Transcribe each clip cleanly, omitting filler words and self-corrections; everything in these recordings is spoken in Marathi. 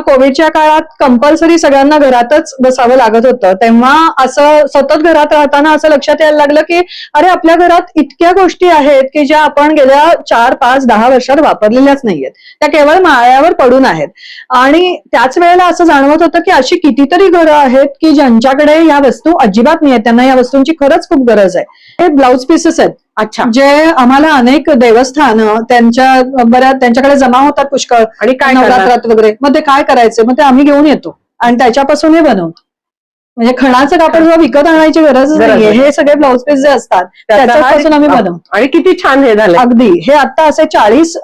कोविडच्या काळात कंपल्सरी सगळ्यांना घरातच बसावं लागत होतं, तेव्हा असं सतत घरात राहताना असं लक्षात यायला लागलं की अरे आपल्या घरात इतक्या गोष्टी आहेत की ज्या आपण गेल्या 4, 5, 10 वर्षात वापरलेल्याच नाहीयेत, त्या केवळ माळ्यावर पडून आहेत. आणि त्याच वेळेला असं जाणवत होतं की अशी कितीतरी घरं आहेत की ज्यांच्याकडे या वस्तू अजिबात नाहीयेत, त्यांना या वस्तूंची खरंच खूप गरज आहे. हे ब्लाउज पीसेस आहेत. अच्छा. जे आम्हाला अनेक देवस्थान त्यांच्याकडे जमा होतात पुष्कळ आणि काय नवरात्रात वगैरे, मग ते काय करायचं, मग ते आम्ही घेऊन येतो आणि त्याच्यापासून हे बनवतो. म्हणजे खणाचं कापड जेव्हा विकत आणायची गरज नाहीये, हे सगळे ब्लाउज पीस जे असतात त्याच्यापासून आम्ही बनवतो. आणि किती छान हे झालं. अगदी हे आता असे 40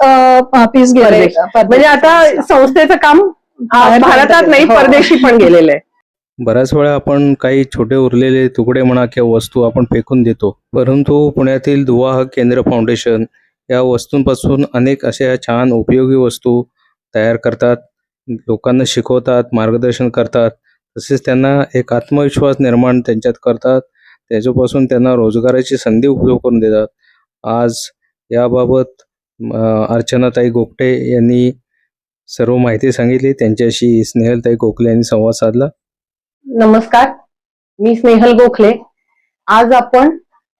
पीस गेले. म्हणजे आता संस्थेचं काम भारतात नाही, परदेशी पण गेलेलं आहे. बऱ्याच वेळा आपण काही छोटे उरलेले तुकडे म्हणा किंवा वस्तू आपण फेकून देतो, परंतु पुण्यातील दुवा हक केंद्र फाउंडेशन या वस्तूंपासून अनेक अशा छान उपयोगी वस्तू तयार करतात, लोकांना शिकवतात, मार्गदर्शन करतात, तसेच त्यांना एक आत्मविश्वास निर्माण त्यांच्यात करतात, त्याच्यापासून त्यांना रोजगाराची संधी उपयोग करून देतात. आज याबाबत अर्चनाताई गोगटे यांनी सर्व माहिती सांगितली. त्यांच्याशी स्नेहलताई गोखले यांनी संवाद साधला. नमस्कार, मी स्नेहल गोखले. आज आपण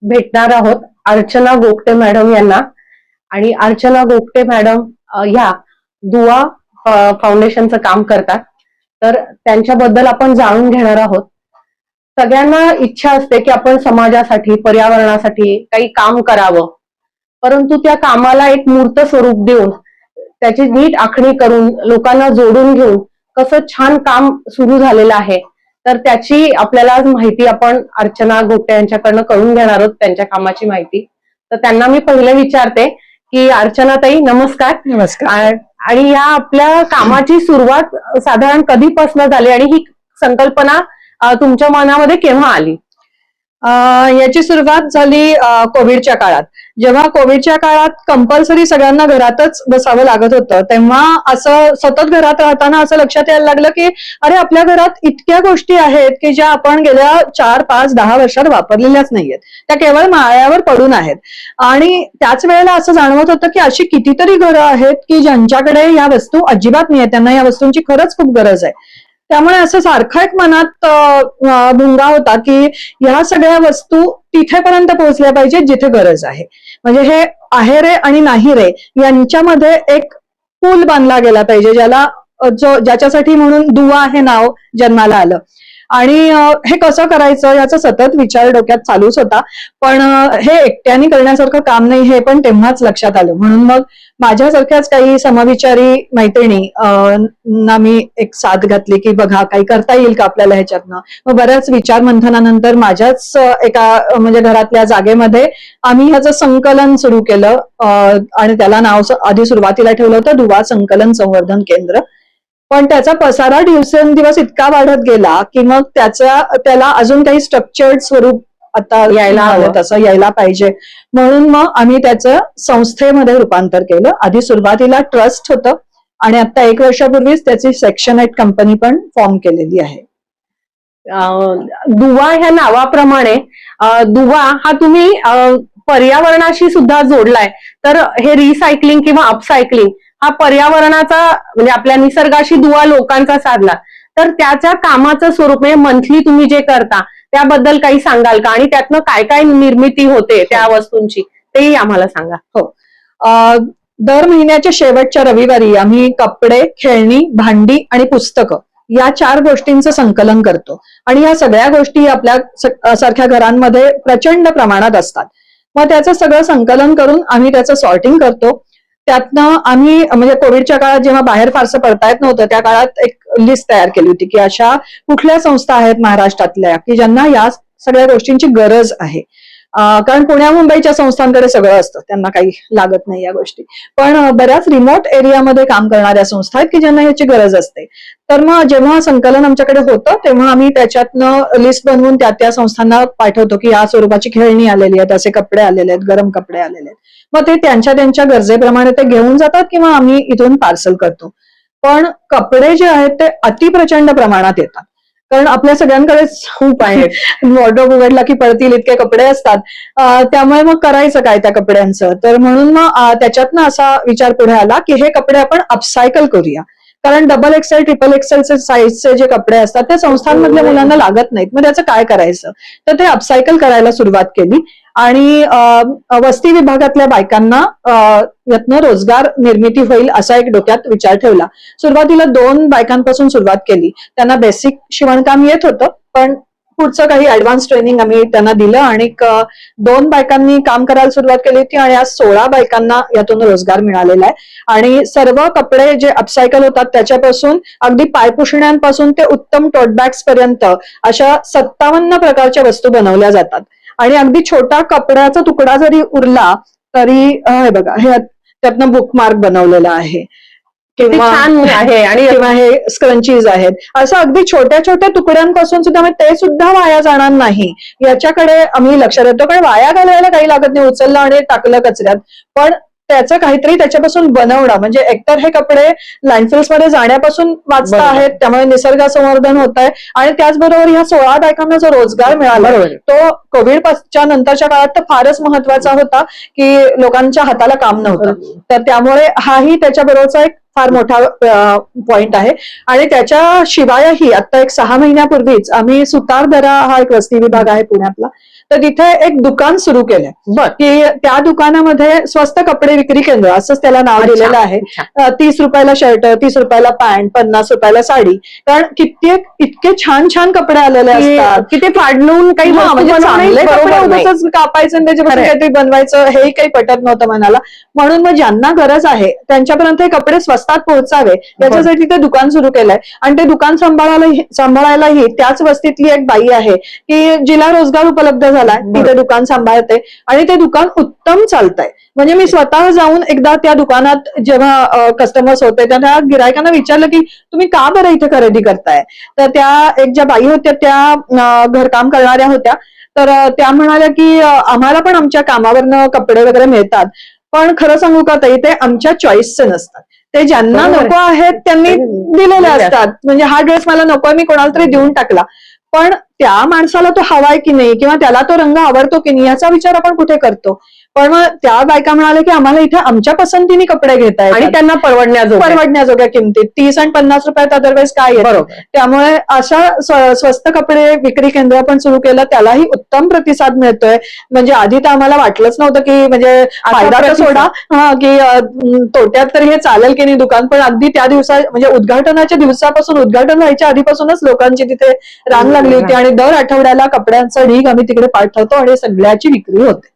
भेटणार आहोत अर्चना गोगटे मॅडम यांना. आणि अर्चना गोगटे मॅडम ह्या दुवा फाउंडेशनचं काम करतात, तर त्यांच्याबद्दल आपण जाणून घेणार आहोत. सगळ्यांना इच्छा असते की आपण समाजासाठी, पर्यावरणासाठी काही काम करावं, परंतु त्या कामाला एक मूर्त स्वरूप देऊन त्याची नीट आखणी करून लोकांना जोडून घेऊन कसं छान काम सुरू झालेलं आहे, तर त्याची आपल्याला आज माहिती आपण अर्चना गोगटे यांच्याकडनं करून घेणार आहोत, त्यांच्या कामाची माहिती. तर त्यांना मी पहिले विचारते की अर्चनाताई नमस्कार. नमस्कार. आणि या आपल्या कामाची सुरुवात साधारण कधीपासून झाली आणि ही संकल्पना तुमच्या मनामध्ये केव्हा आली? याची सुरुवात झाली कोविडच्या काळात. जेव्हा कोविडच्या काळात कंपल्सरी सगळ्यांना घरातच बसावं लागत होतं, तेव्हा असं सतत घरात राहताना असं लक्षात यायला लागलं की अरे आपल्या घरात इतक्या गोष्टी आहेत की ज्या आपण गेल्या 4, 5, 10 वर्षात वापरलेल्याच नाहीयेत, त्या केवळ माळ्यावर पडून आहेत. आणि त्याच वेळेला असं जाणवत होतं की अशी कितीतरी घरं आहेत की ज्यांच्याकडे या वस्तू अजिबात नाहीयेत, त्यांना या वस्तूंची खरंच खूप गरज आहे. त्यामुळे असं सारखा एक मनात भुंगा होता की ह्या सगळ्या वस्तू तिथेपर्यंत पोहोचल्या पाहिजेत जिथे गरज आहे. म्हणजे हे आहे रे आणि नाही रे यांच्यामध्ये एक पूल बांधला गेला पाहिजे, ज्याच्यासाठी म्हणून दुवा हे नाव जन्माला आलं. आणि हे कसं करायचं याचा सतत विचार डोक्यात चालूच होता, पण हे एकट्याने करण्यासारखं काम नाही हे पण तेव्हाच लक्षात आलं. म्हणून मग माझ्यासारख्याच काही समविचारी मैत्रिणी ना मी एक साथ घातली की बघा काही करता येईल का आपल्याला ह्याच्यातनं. मग बऱ्याच विचार मंथनानंतर माझ्याच एका म्हणजे घरातल्या जागेमध्ये आम्ही ह्याचं संकलन सुरू केलं आणि त्याला नाव आधी सुरुवातीला ठेवलं होतं दुवा संकलन संवर्धन केंद्र. पण त्याचा पसारा दिवसेंदिवस इतका वाढत गेला की मग त्याला अजून काही स्ट्रक्चर्ड स्वरूप आता यायला हवं, तसं यायला पाहिजे, म्हणून मग आम्ही त्याचं संस्थेमध्ये रूपांतर केलं. आधी सुरुवातीला ट्रस्ट होतं आणि आता 1 वर्षापूर्वीच त्याची सेक्शन 8 कंपनी पण फॉर्म केलेली आहे. दुवा ह्या नावाप्रमाणे दुवा हा तुम्ही पर्यावरणाशी सुद्धा जोडलाय, तर हे रिसायकलिंग किंवा अपसायकलिंग हा पर्यावरणाचा म्हणजे आपल्या निसर्गाशी दुवा लोकांचा साधला, तर त्याच्या कामाचं स्वरूप म्हणजे मंथली तुम्ही जे करता त्याबद्दल काही सांगाल का? आणि त्यातनं काय काय निर्मिती होते त्या वस्तूंची तेही आम्हाला सांगा. हो, दर महिन्याच्या शेवटच्या रविवारी आम्ही कपडे, खेळणी, भांडी आणि पुस्तकं या 4 गोष्टींचं संकलन करतो. आणि या सगळ्या गोष्टी आपल्या सारख्या घरांमध्ये प्रचंड प्रमाणात असतात. मग त्याचं सगळं संकलन करून आम्ही त्याचं सॉर्टिंग करतो. त्यातनं आम्ही म्हणजे कोविडच्या काळात जेव्हा बाहेर फारसं पडता येत नव्हतं त्या काळात एक लिस्ट तयार केली होती की अशा कुठल्या संस्था आहेत महाराष्ट्रातल्या की ज्यांना या सगळ्या गोष्टींची गरज आहे. कारण पुण्या मुंबईच्या संस्थांकडे सगळं असतं, त्यांना काही लागत नाही या गोष्टी, पण बऱ्याच रिमोट एरियामध्ये काम करणाऱ्या संस्था आहेत की ज्यांना याची गरज असते. तर मग जेव्हा संकलन आमच्याकडे होतं तेव्हा आम्ही त्याच्यातनं लिस्ट बनवून त्या संस्थांना पाठवतो की या स्वरूपाची खेळणी आलेली आहेत, असे कपडे आलेले आहेत, गरम कपडे आलेले आहेत. मग ते त्यांच्या गरजेप्रमाणे ते घेऊन जातात किंवा आम्ही इथून पार्सल करतो. पण कपडे जे आहेत ते अतिप्रचंड प्रमाणात येतात, कारण आपल्या सगळ्यांकडेच खूप आहेत. वॉर्डरोब उघडला की पडतील इतके कपडे असतात. त्यामुळे मग करायचं काय त्या कपड्यांचं. तर म्हणून मग त्याच्यातनं असा विचार पुढे आला की हे कपडे आपण अपसायकल करूया. कारण डबल एक्सेल ट्रिपल एक्सेलचे साईजचे जे कपडे असतात ते संस्थांमधल्या मुलांना लागत नाहीत. मग त्याचं काय करायचं, तर ते अपसायकल करायला सुरुवात केली आणि वस्ती विभागातल्या बायकांना यातनं रोजगार निर्मिती होईल असा एक डोक्यात विचार ठेवला. सुरुवातीला 2 बायकांपासून सुरुवात केली. त्यांना बेसिक शिवणकाम येत होतं, पण पुढचं काही ऍडव्हान्स ट्रेनिंग आम्ही त्यांना दिलं आणि 2 बायकांनी काम करायला सुरुवात केली होती आणि आज 16 बायकांना यातून रोजगार मिळालेला आहे. आणि सर्व कपडे जे अपसायकल होतात त्याच्यापासून अगदी पायपुसण्यांपासून ते उत्तम टोट बॅग्स पर्यंत अशा 57 प्रकारच्या वस्तू बनवल्या जातात. आणि अगदी छोटा कपड्याचा तुकडा जरी उरला तरी हे बघा, हे त्यातनं बुकमार्क बनवलेला आहे किती छान आहे. आणि किंवा हे स्क्रंचीज आहेत. असं अगदी छोट्या छोट्या तुकड्यांपासून सुद्धा ते सुद्धा वाया जाणार नाही याच्याकडे आम्ही लक्ष देतो. कारण वाया घालवायला काही लागत नाही, उचललं आणि टाकलं कचऱ्यात, पण त्याचं काहीतरी त्याच्यापासून बनवणं म्हणजे एकतर हे कपडे लँडफिल्स मध्ये जाण्यापासून वाचता बरोबर. आहेत, त्यामुळे निसर्ग संवर्धन होत आहे आणि त्याचबरोबर ह्या 16 बायकांना जो रोजगार मिळाला बरोबर. तो कोविडच्या नंतरच्या काळात तर फारच महत्वाचा होता की लोकांच्या हाताला काम नव्हतं. तर त्यामुळे हाही त्याच्याबरोबरचा एक फार मोठा पॉइंट आहे. आणि त्याच्याशिवायही आता एक 6 महिन्यापूर्वीच आम्ही सुतारदरा हा एक वस्ती विभाग आहे पुण्यातला, तर तिथे एक दुकान सुरू केलंय की त्या दुकानामध्ये स्वस्त कपडे विक्री केंद्र असंच त्याला नाव दिलेलं आहे. 30 रुपयाला शर्ट, 30 रुपयाला पॅन्ट, 50 रुपयाला साडी. कारण कित्येक इतके छान छान कपडे आलेले असतात की ते फाडून काही वस्तू म्हणजे बनवणं चांगले बरोबर कपडे नाही. उगाचच कापायचं आणि त्याच्यापासून काहीतरी बनवायचं हेही काही पटत नव्हतं मनाला. म्हणून मग ज्यांना गरज आहे त्यांच्यापर्यंत हे कपडे स्वस्तात पोहोचावे याच्यासाठी ते दुकान सुरू केलंय. आणि ते दुकान सांभाळायलाही त्याच वस्तीतली एक बाई आहे की जिला रोजगार उपलब्ध झालाय, ती ते दुकान सांभाळते आणि ते दुकान उत्तम चालतंय. म्हणजे मी स्वतः जाऊन एकदा त्या दुकानात जेव्हा कस्टमर्स होते त्यांना गिरायकांना विचारलं की तुम्ही का बरं इथे खरेदी करताय, तर त्या एक ज्या बाई होत्या त्या घरकाम करणाऱ्या होत्या, तर त्या म्हणाल्या की आम्हाला पण आमच्या कामावरनं कपडे वगैरे मिळतात, पण खरं सांगू का ताई, ते आमच्या चॉईसचे नसतात. ते ज्यांना बरोबर. नको आहेत त्यांनी दिलेले असतात. म्हणजे हा ड्रेस मला नकोय, मी कोणाला तरी देऊन टाकला, पण त्या माणसाला तो हवाय की नाही किंवा त्याला तो रंग आवडतो की नाही याचा विचार आपण कुठे करतो. पण मग त्या बायका म्हणाल्या की आम्हाला इथे आमच्या पसंतीने कपडे घेता आणि येतात त्यांना परवडण्याजोग्या किमतीत. 30 आणि 50 रुपयात अदरवाईज काय येतं. बरोबर. त्यामुळे अशा स्वस्त कपडे विक्री केंद्र पण सुरू केलं, त्यालाही उत्तम प्रतिसाद मिळतोय. म्हणजे आधी तर आम्हाला वाटलंच नव्हतं की म्हणजे फायदा तर सोडा की तोट्यात तरी हे चालेल की नाही दुकान. पण अगदी त्या म्हणजे उद्घाटनाच्या दिवसापासून, उद्घाटन व्हायच्या आधीपासूनच लोकांची तिथे रांग लागली होती आणि दर आठवड्याला कपड्यांचा ढीग आम्ही तिकडे पाठवतो आणि सगळ्याची विक्री होते.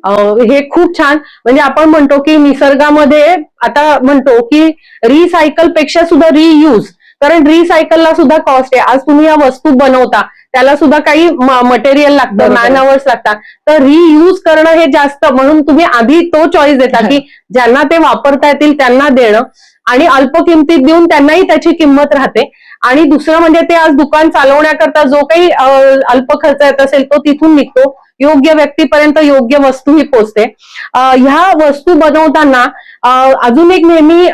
हे खूप छान. म्हणजे आपण म्हणतो की निसर्गामध्ये आता म्हणतो की रिसायकल पेक्षा सुद्धा रियूज, कारण रिसायकलला सुद्धा कॉस्ट आहे. आज तुम्ही या वस्तू बनवता त्याला सुद्धा काही मटेरियल लागतं, मॅन अवर्स लागतात, तर रियूज करणं हे जास्त. म्हणून तुम्ही आधी तो चॉईस देता की ज्यांना ते वापरता येतील त्यांना देणं आणि अल्प किमतीत देऊन त्यांनाही त्याची किंमत राहते. आणि दुसरं म्हणजे ते आज दुकान चालवण्याकरता जो काही अल्प खर्च येत असेल तो तिथून निघतो, योग्य व्यक्तीपर्यंत योग्य वस्तू ही पोचते. ह्या वस्तू बनवताना अजून एक नेहमी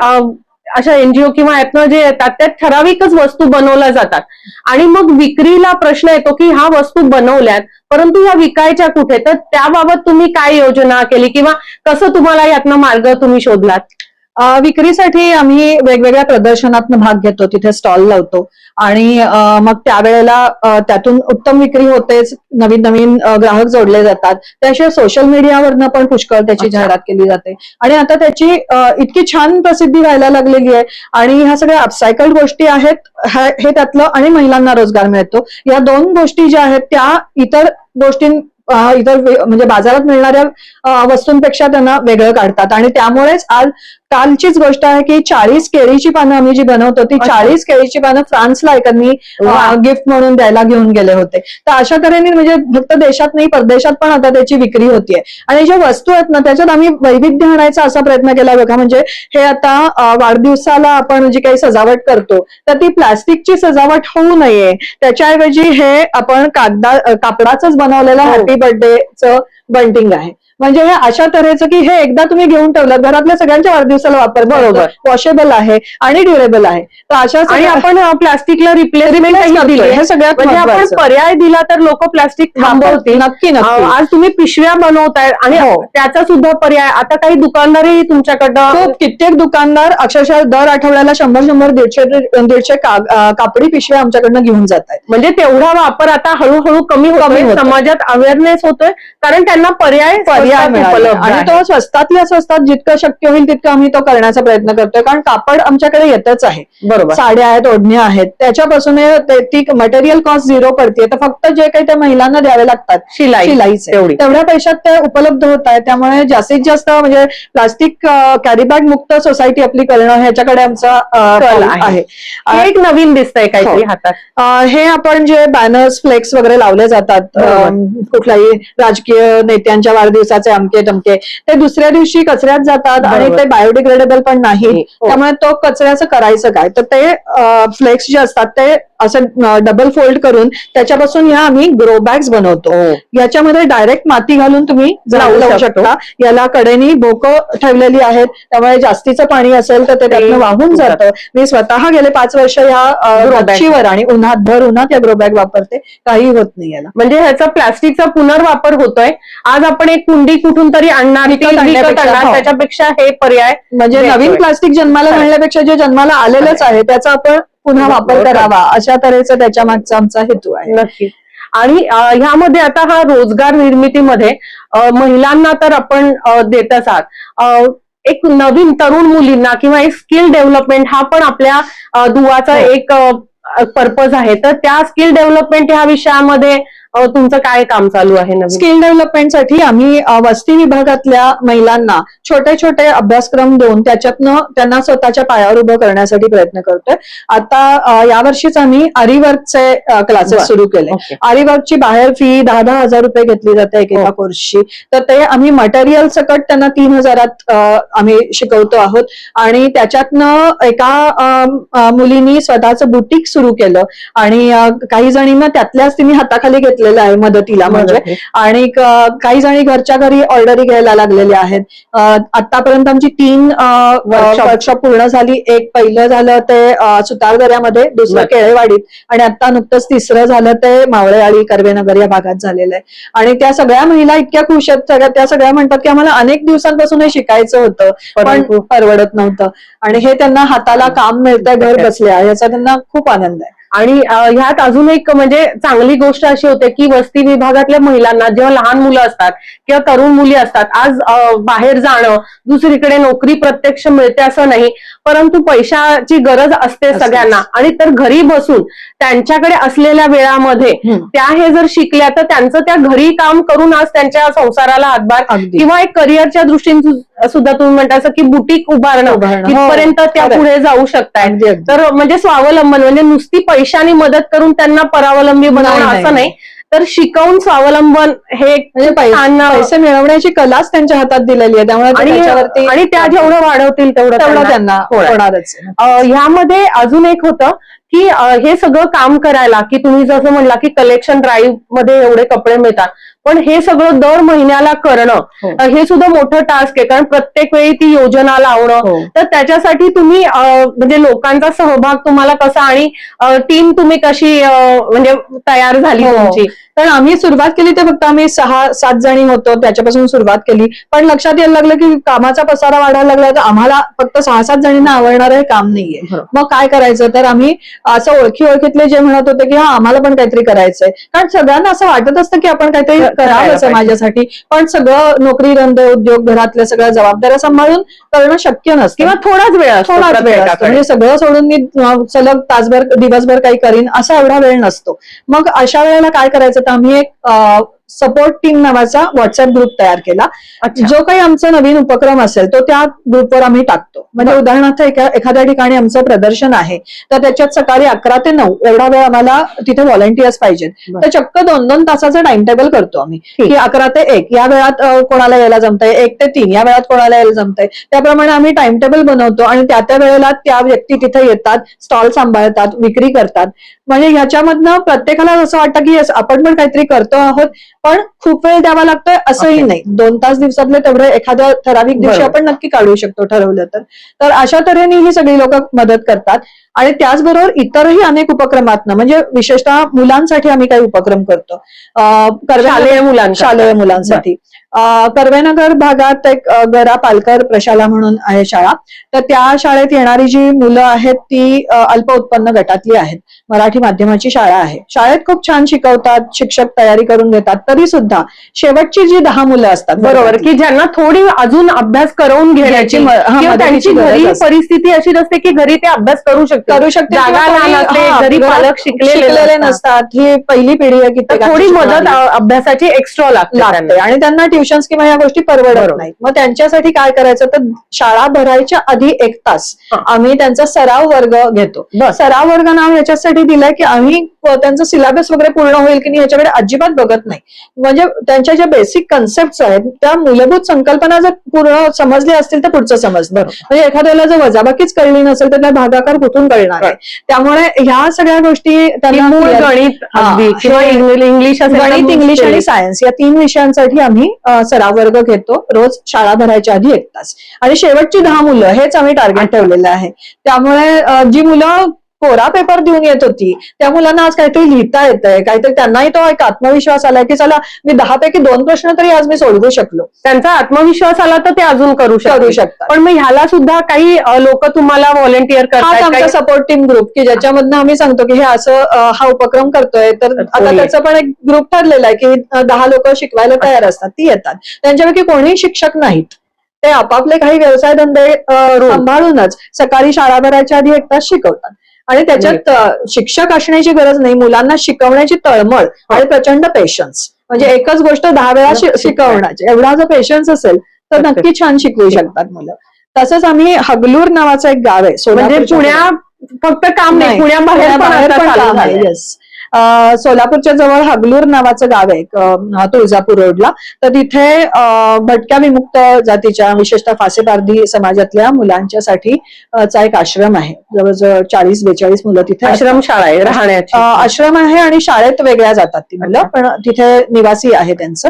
अशा एनजीओ किंवा यातनं जे येतात त्यात ठराविकच वस्तू बनवल्या जातात आणि मग विक्रीला प्रश्न येतो की ह्या वस्तू बनवल्यात परंतु ह्या विकायच्या कुठे. तर त्याबाबत तुम्ही काय योजना केली किंवा कसं तुम्हाला यातनं मार्ग तुम्ही शोधलात? विक्रीसाठी आम्ही वेगवेगळ्या प्रदर्शनात भाग घेतो, तिथे स्टॉल लावतो आणि मग त्यावेळेला त्यातून उत्तम विक्री होतेच, नवीन नवीन ग्राहक जोडले जातात. त्याशिवाय सोशल मीडियावरनं पण पुष्कळ त्याची जाहिरात केली जाते आणि आता त्याची इतकी छान प्रसिद्धी व्हायला लागलेली आहे. आणि ह्या सगळ्या अपसायकल गोष्टी आहेत हे त्यातलं, आणि महिलांना रोजगार मिळतो. या 2 गोष्टी ज्या आहेत त्या इतर म्हणजे बाजारात मिळणाऱ्या वस्तूंपेक्षा त्यांना वेगळं काढतात. आणि त्यामुळेच आज कालचीच गोष्ट आहे की 40 केळीची पानं आम्ही जी बनवतो ती 40 केळीची पानं फ्रान्सला एकांनी गिफ्ट म्हणून द्यायला घेऊन गेले होते. तर अशा तऱ्हेने म्हणजे फक्त देशात नाही परदेशात पण आता त्याची विक्री होतीये. आणि ज्या वस्तू आहेत ना त्याच्यात आम्ही वैविध्य आणायचा असा प्रयत्न केला बघा. म्हणजे हे आता वाढदिवसाला आपण जी काही सजावट करतो तर ती प्लास्टिकची सजावट होऊ नये, त्याच्याऐवजी हे आपण कापडाचंच बनवलेलं हॅपी बर्थडेचं बंटिंग आहे. म्हणजे हे अशा तऱ्हेचं की हे एकदा तुम्ही घेऊन ठेवलं घरातल्या सगळ्यांच्या वाढदिवसाला वापरता बरोबर. वॉशेबल आहे आणि ड्युरेबल आहे. तर अशा आणि सगळ्या- आपण प्लास्टिकला रिप्लेसमेंट दिली, हे सगळ्यात म्हणजे आपण महत्त्वाचं. पर्याय दिला तर लोक प्लास्टिक थांबवतील. नक्की नक्की. आज तुम्ही पिशव्या बनवताय आणि हो. त्याचा सुद्धा पर्याय आता काही दुकानदारही तुमच्याकडनं खूप कित्येक दुकानदार अक्षरशः दर आठवड्याला 100 150 कापडी पिशव्या आमच्याकडनं घेऊन जात आहेत. म्हणजे तेवढा वापर आता हळूहळू कमी होतोय, होतोय. समाजात अवेअरनेस होतोय, कारण त्यांना पर्याय स्वस्तात मिळाले. उपलब्ध आणि आहे. तो स्वस्तातल्या स्वस्तात जितकं शक्य होईल तितकं आम्ही तो करण्याचा प्रयत्न करतोय, कारण कापड आमच्याकडे येतच आहे. बरोबर. साड्या आहेत, ओढण्या आहेत, त्याच्यापासून ती मटेरियल कॉस्ट झिरो पडते. तर फक्त जे काही त्या महिलांना द्यावे लागतात शिलाईचे तेवढी. तेवढ्या पैशात ते उपलब्ध होत आहे. त्यामुळे जास्तीत जास्त म्हणजे प्लास्टिक कॅरी बॅग मुक्त सोसायटी आपली करणं ह्याच्याकडे आमचा कल कल आहे. हे एक नवीन दिसतंय काहीतरी हो. हातात. हे आपण जे बॅनर्स फ्लेक्स वगैरे लावले जातात बरोबर. कुठल्याही राजकीय नेत्यांच्या वाढदिवसाचे अमके टमके, ते दुसऱ्या दिवशी कचऱ्यात जातात आणि बरोबर. ते बायोडिग्रेडेबल पण नाही. हो. त्यामुळे तो कचऱ्याचं करायचं काय, तर ते फ्लेक्स जे असतात ते असं डबल फोल्ड करून त्याच्यापासून ह्या आम्ही ग्रो बॅग्स बनवतो. याच्यामध्ये डायरेक्ट माती घालून तुम्ही लावू शकता. याला कडेनी भोकं ठेवलेली आहेत, त्यामुळे जास्तीचं पाणी असेल तर ते त्यातनं वाहून जातं. मी स्वतः गेले 5 वर्ष ह्या गच्चीवर आणि उन्हात भर उन्हात या ग्रो बॅग वापरते, काही होत नाही याला. म्हणजे ह्याचा प्लास्टिकचा पुनर्वापर होतोय. आज आपण एक कुंडी कुठून तरी आणणार, ती विकत आणणार, हो. त्याच्यापेक्षा हे पर्याय म्हणजे नवीन प्लास्टिक जन्माला घालण्यापेक्षा जे जन्माला आलेलंच आहे त्याचा आपण पुन्हा वापर करावा, अशा तऱ्हेचा त्याच्या मागचा आमचा हेतू आहे. नक्की. आणि ह्यामध्ये आता हा रोजगार निर्मितीमध्ये महिलांना तर आपण देतच आहात. एक नवीन तरुण मुलींना किंवा एक स्किल डेव्हलपमेंट हा पण आपल्या दुवाचा एक पर्पज आहे. तर त्या स्किल डेव्हलपमेंट ह्या विषयामध्ये तुमचं काय काम चालू आहे नवीन? स्किल डेव्हलपमेंटसाठी आम्ही वस्ती विभागातल्या महिलांना छोटे छोटे अभ्यासक्रम देऊन त्याच्यातनं त्यांना स्वतःच्या पायावर उभं करण्यासाठी प्रयत्न करतोय. आता यावर्षीच आम्ही आरीवर्कचे क्लासेस सुरू केले. आरीवर्कची बाहेर फी 10-10 हजार रुपये घेतली जाते एका कोर्सची. तर ते आम्ही मटेरियल सकट त्यांना 3,000 आम्ही शिकवतो आहोत. आणि त्याच्यातनं एका मुलीनी स्वतःचं बुटीक सुरू केलं आणि काही जणींना त्यातल्याच तिने हाताखाली घेतलेलं आहे मदतीला म्हणजे. आणि काही जणी घरच्या घरी ऑर्डरी घ्यायला लागलेल्या आहेत. आतापर्यंत आमची 3 वर्कशॉप पूर्ण झाली. एक पहिलं झालं ते सुतारदऱ्यामध्ये, दुसरं केळेवाडीत आणि आता नुकतंच तिसरं झालं ते मावळेआळी कर्वेनगर या भागात झालेलं आहे. आणि त्या सगळ्या महिला इतक्या खुश आहेत, त्या सगळ्या म्हणतात की आम्हाला अनेक दिवसांपासून हे शिकायचं होतं पण परवडत नव्हतं. आणि हे त्यांना हाताला काम मिळतंय घर बसल्या, याचा त्यांना खूप आनंद आहे. आणि ह्यात अजून एक म्हणजे चांगली गोष्ट अशी होते की वस्ती विभागातल्या महिलांना जेव्हा लहान मुलं असतात किंवा तरुण मुली असतात, आज बाहेर जाणं, दुसरीकडे नोकरी प्रत्यक्ष मिळते असं नाही, परंतु पैशाची गरज असते सगळ्यांना. आणि तर घरी बसून त्यांच्याकडे असलेल्या वेळामध्ये त्या हे जर शिकल्या तर त्यांचं त्या घरी काम करून आज त्यांच्या संसाराला हातभार किंवा एक करिअरच्या दृष्टीने सुद्धा तुम्ही म्हणता की बुटीक उभारणं तिथपर्यंत त्या पुढे जाऊ शकतायत. तर म्हणजे स्वावलंबन म्हणजे नुसती पैशाने मदत करून त्यांना परावलंबी बनवणं असं नाही, तर शिकवून स्वावलंबन हे पैसे मिळवण्याची कलाच त्यांच्या हातात दिलेली आहे. त्यामुळे आणि त्या जेवढं वाढवतील तेवढं त्यांना होणारच. ह्यामध्ये अजून एक होतं की हे सगळं काम करायला की तुम्ही जसं म्हणला की कलेक्शन ड्राईव्ह मध्ये एवढे कपडे मिळतात, पण हे सगळं दर महिन्याला करणं हे सुद्धा मोठं टास्क आहे. कारण प्रत्येक वेळी ती योजना लावणं, तर त्याच्यासाठी तुम्ही म्हणजे लोकांचा सहभाग तुम्हाला कसा आणि टीम तुम्ही कशी म्हणजे तयार झाली तुमची? तर आम्ही सुरुवात केली ते फक्त आम्ही 6-7 जणी होतो, त्याच्यापासून सुरुवात केली. पण लक्षात यायला लागलं की कामाचा पसारा वाढायला लागला, तर आम्हाला फक्त 6-7 जणींना आवडणारं हे काम नाहीये. मग काय करायचं, तर आम्ही असं ओळखीतले जे म्हणत होते की आम्हाला पण काहीतरी करायचंय. कारण सगळ्यांना असं वाटत असतं की आपण काहीतरी करावंच माझ्यासाठी, पण सगळं नोकरी धंदे उद्योग घरातल्या सगळ्या जबाबदाऱ्या सांभाळून करणं शक्य नसतं किंवा थोडाच वेळ असतो. म्हणजे सगळं सोडून मी सलग तासभर दिवसभर काही करीन असा एवढा वेळ नसतो. मग अशा वेळेला काय करायचं, तर आम्ही एक सपोर्ट टीम नावाचा व्हॉट्सअप ग्रुप तयार केला. जो काही आमचा नवीन उपक्रम असेल तो त्या ग्रुपवर आम्ही टाकतो. म्हणजे उदाहरणार्थ एखाद्या ठिकाणी आमचं प्रदर्शन आहे, तर त्याच्यात सकाळी 11 ते 9 एवढा वेळ आम्हाला तिथे व्हॉलंटियर्स पाहिजेत. तर चक्क 2-2 तासाचं टाइम टेबल करतो आम्ही की 11 ते 1 या वेळात कोणाला यायला जमतंय, 1 ते 3 या वेळात कोणाला यायला जमतंय. त्याप्रमाणे आम्ही टाइम टेबल बनवतो आणि त्या वेळेला त्या व्यक्ती तिथे येतात, स्टॉल सांभाळतात, विक्री करतात. म्हणजे ह्याच्यामधनं प्रत्येकाला असं वाटतं की आपण पण काहीतरी करतो आहोत पण खूप वेळ द्यावा लागतोय असंही Okay. नाही. 2 तास दिवसातले तेवढे एखाद्या ठराविक दिवशी बरोबर. आपण नक्की काढू शकतो ठरवलं तर अशा तऱ्हेने ही सगळी लोक मदत करतात. आणि त्याचबरोबर इतरही अनेक उपक्रमातनं म्हणजे विशेषतः मुलांसाठी आम्ही काही उपक्रम करतो. शालेय मुलांसाठी. शालेय मुलांसाठी कर्वेनगर भागात एक गरा पालकर प्रशाला म्हणून आहे शाळा. तर त्या शाळेत येणारी जी मुलं आहेत ती अल्प उत्पन्न गटातली आहेत. मराठी माध्यमाची शाळा आहे. शाळेत खूप छान शिकवतात, शिक्षक तयारी करून घेतात. तरी सुद्धा शेवटची जी 10 मुलं असतात बरोबर, की ज्यांना थोडी अजून अभ्यास करून घेण्याची किंवा त्यांची घरी परिस्थिती अशी नसते की घरी ते अभ्यास करू शकते, जागा लहान असते, घरी पालक शिकलेले नसतात. ही पहिली पिढी आहे की थोडी मदत अभ्यासाची एक्स्ट्रा लागते आणि त्यांना ट्युशन्स किंवा या गोष्टी परवडत नाहीत. मग त्यांच्यासाठी काय करायचं तर शाळा भरायच्या आधी 1 तास आम्ही त्यांचा सराव वर्ग घेतो. सराव वर्ग नाव याच्यासाठी दिलंय की आम्ही त्यांचं सिलेबस वगैरे पूर्ण होईल की नाही याच्याकडे अजिबात बघत नाही. म्हणजे त्यांच्या ज्या बेसिक कन्सेप्ट आहेत त्या मूलभूत संकल्पना जर पूर्ण समजल्या असतील तर पुढचं समजतं. म्हणजे एखाद्याला जर वजाबाकीच कळली नसेल तर त्या भागाकार कुठून कळणार आहे. त्यामुळे ह्या सगळ्या गोष्टी त्यांना गणित किंवा इंग्लिश गणित, इंग्लिश आणि सायन्स या 3 विषयांसाठी आम्ही सराव वर्ग घेतो रोज शाळा भरायच्या आधी 1 तास. आणि शेवटची 10 मुलं हेच आम्ही टार्गेट ठेवलेलं आहे. त्यामुळे जी मुलं कोरा पेपर देऊन येत होती त्या मुलांना आज काहीतरी लिहिता येतंय, काहीतरी त्यांनाही तो एक आत्मविश्वास आलाय की चला मी 10 पैकी 2 प्रश्न तरी आज मी सोडवू शकलो. त्यांचा आत्मविश्वास आला तर ते अजून करू शकतात. पण मग ह्याला सुद्धा काही लोक तुम्हाला व्हॉलेंटिअर करतात. आमचा सपोर्ट टीम ग्रुप की ज्याच्यामधनं आम्ही सांगतो की हे असं हा उपक्रम करतोय तर आता त्याचं पण एक ग्रुप ठरलेला आहे की 10 लोक शिकवायला तयार असतात, ती येतात. त्यांच्यापैकी कोणीही शिक्षक नाहीत, ते आपापले काही व्यवसाय धंदे सांभाळूनच सकाळी शाळा भरायच्या आधी 1 तास शिकवतात. आणि त्याच्यात शिक्षक असण्याची गरज नाही, मुलांना शिकवण्याची तळमळ आणि प्रचंड पेशन्स. म्हणजे एकच गोष्ट 10 वेळा शिकवण्याची एवढा जर पेशन्स असेल तर नक्की छान शिकवू शकतात मुलं. तसंच आम्ही हगलूर नावाचं एक गाव आहे, म्हणजे पुण्यात फक्त काम नाही, पुण्याबाहेर पण काम आहे. येस, सोलापूरच्या जवळ हगलूर नावाचं गाव आहे तुळजापूर रोडला. तर तिथे भटक्या विमुक्त जातीच्या विशेषतः फासेपारधी समाजातल्या मुलांच्यासाठी चा एक आश्रम आहे. जवळजवळ 40-42 मुलं तिथे आश्रमशाळा आहे, राहण्याची आश्रम आहे आणि शाळेत वेगळ्या जातात ती मुलं, पण तिथे निवासी आहे त्यांचं.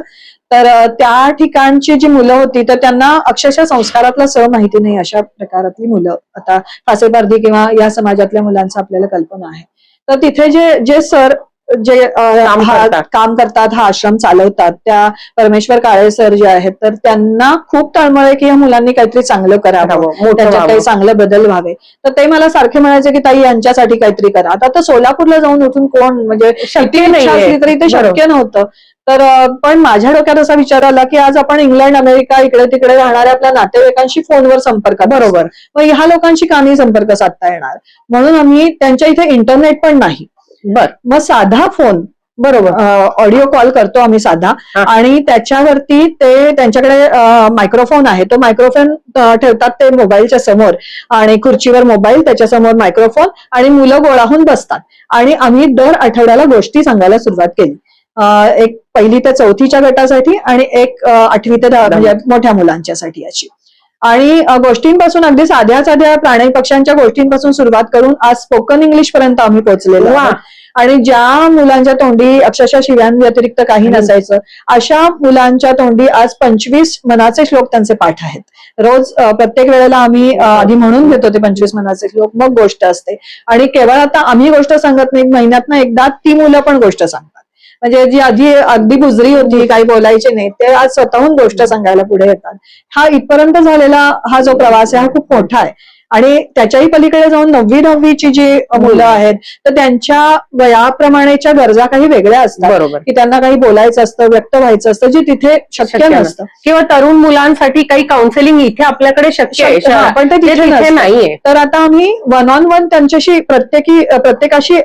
तर त्या ठिकाणची जी मुलं होती तर त्यांना अक्षरशः संस्कारातला सह माहिती नाही अशा प्रकारातली मुलं आता फासेपारधी किंवा या समाजातल्या मुलांचं आपल्याला कल्पना आहे. तर तिथे जे सर जे काम करतात, हा आश्रम चालवतात, त्या परमेश्वर काळे सर जे आहेत तर त्यांना खूप तळमळ आहे की या मुलांनी काहीतरी चांगलं करावं, त्यांच्यात काही चांगले बदल व्हावे. तर ते मला सारखे म्हणायचे की ताई यांच्यासाठी काहीतरी करा. आता सोलापूरला जाऊन उठून कोण म्हणजे शक्य असली तरी ते शक्य नव्हतं. तर पण माझ्या डोक्यात असा विचार आला की आज आपण इंग्लंड, अमेरिका इकडे तिकडे राहणाऱ्या आपल्या नातेवाईकांशी फोनवर संपर्क, बरोबर, मग ह्या लोकांशी कामी संपर्क साधता येणार. म्हणून आम्ही त्यांच्या इथे इंटरनेट पण नाही, मग साधा फोन, बरोबर, ऑडिओ कॉल करतो आम्ही साधा. आणि त्याच्यावरती ते त्यांच्याकडे मायक्रोफोन आहे, तो मायक्रोफोन ठेवतात ते मोबाईलच्या समोर आणि खुर्चीवर मोबाईल, त्याच्यासमोर मायक्रोफोन आणि मुलं गोळा होऊन बसतात. आणि आम्ही दर आठवड्याला गोष्टी सांगायला सुरुवात केली. एक 1ली ते 4थीच्या गटासाठी आणि एक 8वी ते 10 म्हणजे मोठ्या मुलांच्यासाठी अशी. आणि गोष्टींपासून अगदी साध्या साध्या प्राणी पक्ष्यांच्या गोष्टींपासून सुरुवात करून आज स्पोकन इंग्लिश पर्यंत आम्ही पोहोचलेलो आहोत. आणि ज्या मुलांच्या तोंडी अक्षरशः शिव्यांव्यतिरिक्त काही नसायचं अशा मुलांच्या तोंडी आज 25 मनाचे श्लोक त्यांचे पाठ आहेत. रोज प्रत्येक वेळेला आम्ही आधी म्हणून घेतो ते 25 मनाचे श्लोक, मग गोष्ट असते. आणि केवळ आता आम्ही गोष्ट सांगत नाही, महिन्यातनं एकदा ती मुलं पण गोष्ट सांगतात. म्हणजे जी आधी अगदी बुजरी होती, काही बोलायचे नाही, ते आज स्वतःहून गोष्ट सांगायला पुढे येतात. हा इथपर्यंत झालेला हा जो प्रवास आहे हा खूप मोठा आहे. आणि त्याच्याही पलीकडे जाऊन 9वी-10वीची जी मुलं आहेत तर त्यांच्या वयाप्रमाणेच्या गरजा काही वेगळ्या असतात. बरोबर, की त्यांना काही बोलायचं असतं, व्यक्त व्हायचं असतं, जे तिथे शक्य नसतं. किंवा तरुण मुलांसाठी काही काउन्सिलिंग इथे आपल्याकडे शक्य आहे, पण ते तिथे नाहीये. तर आता आम्ही 1-on-1 त्यांच्याशी प्रत्येकाशी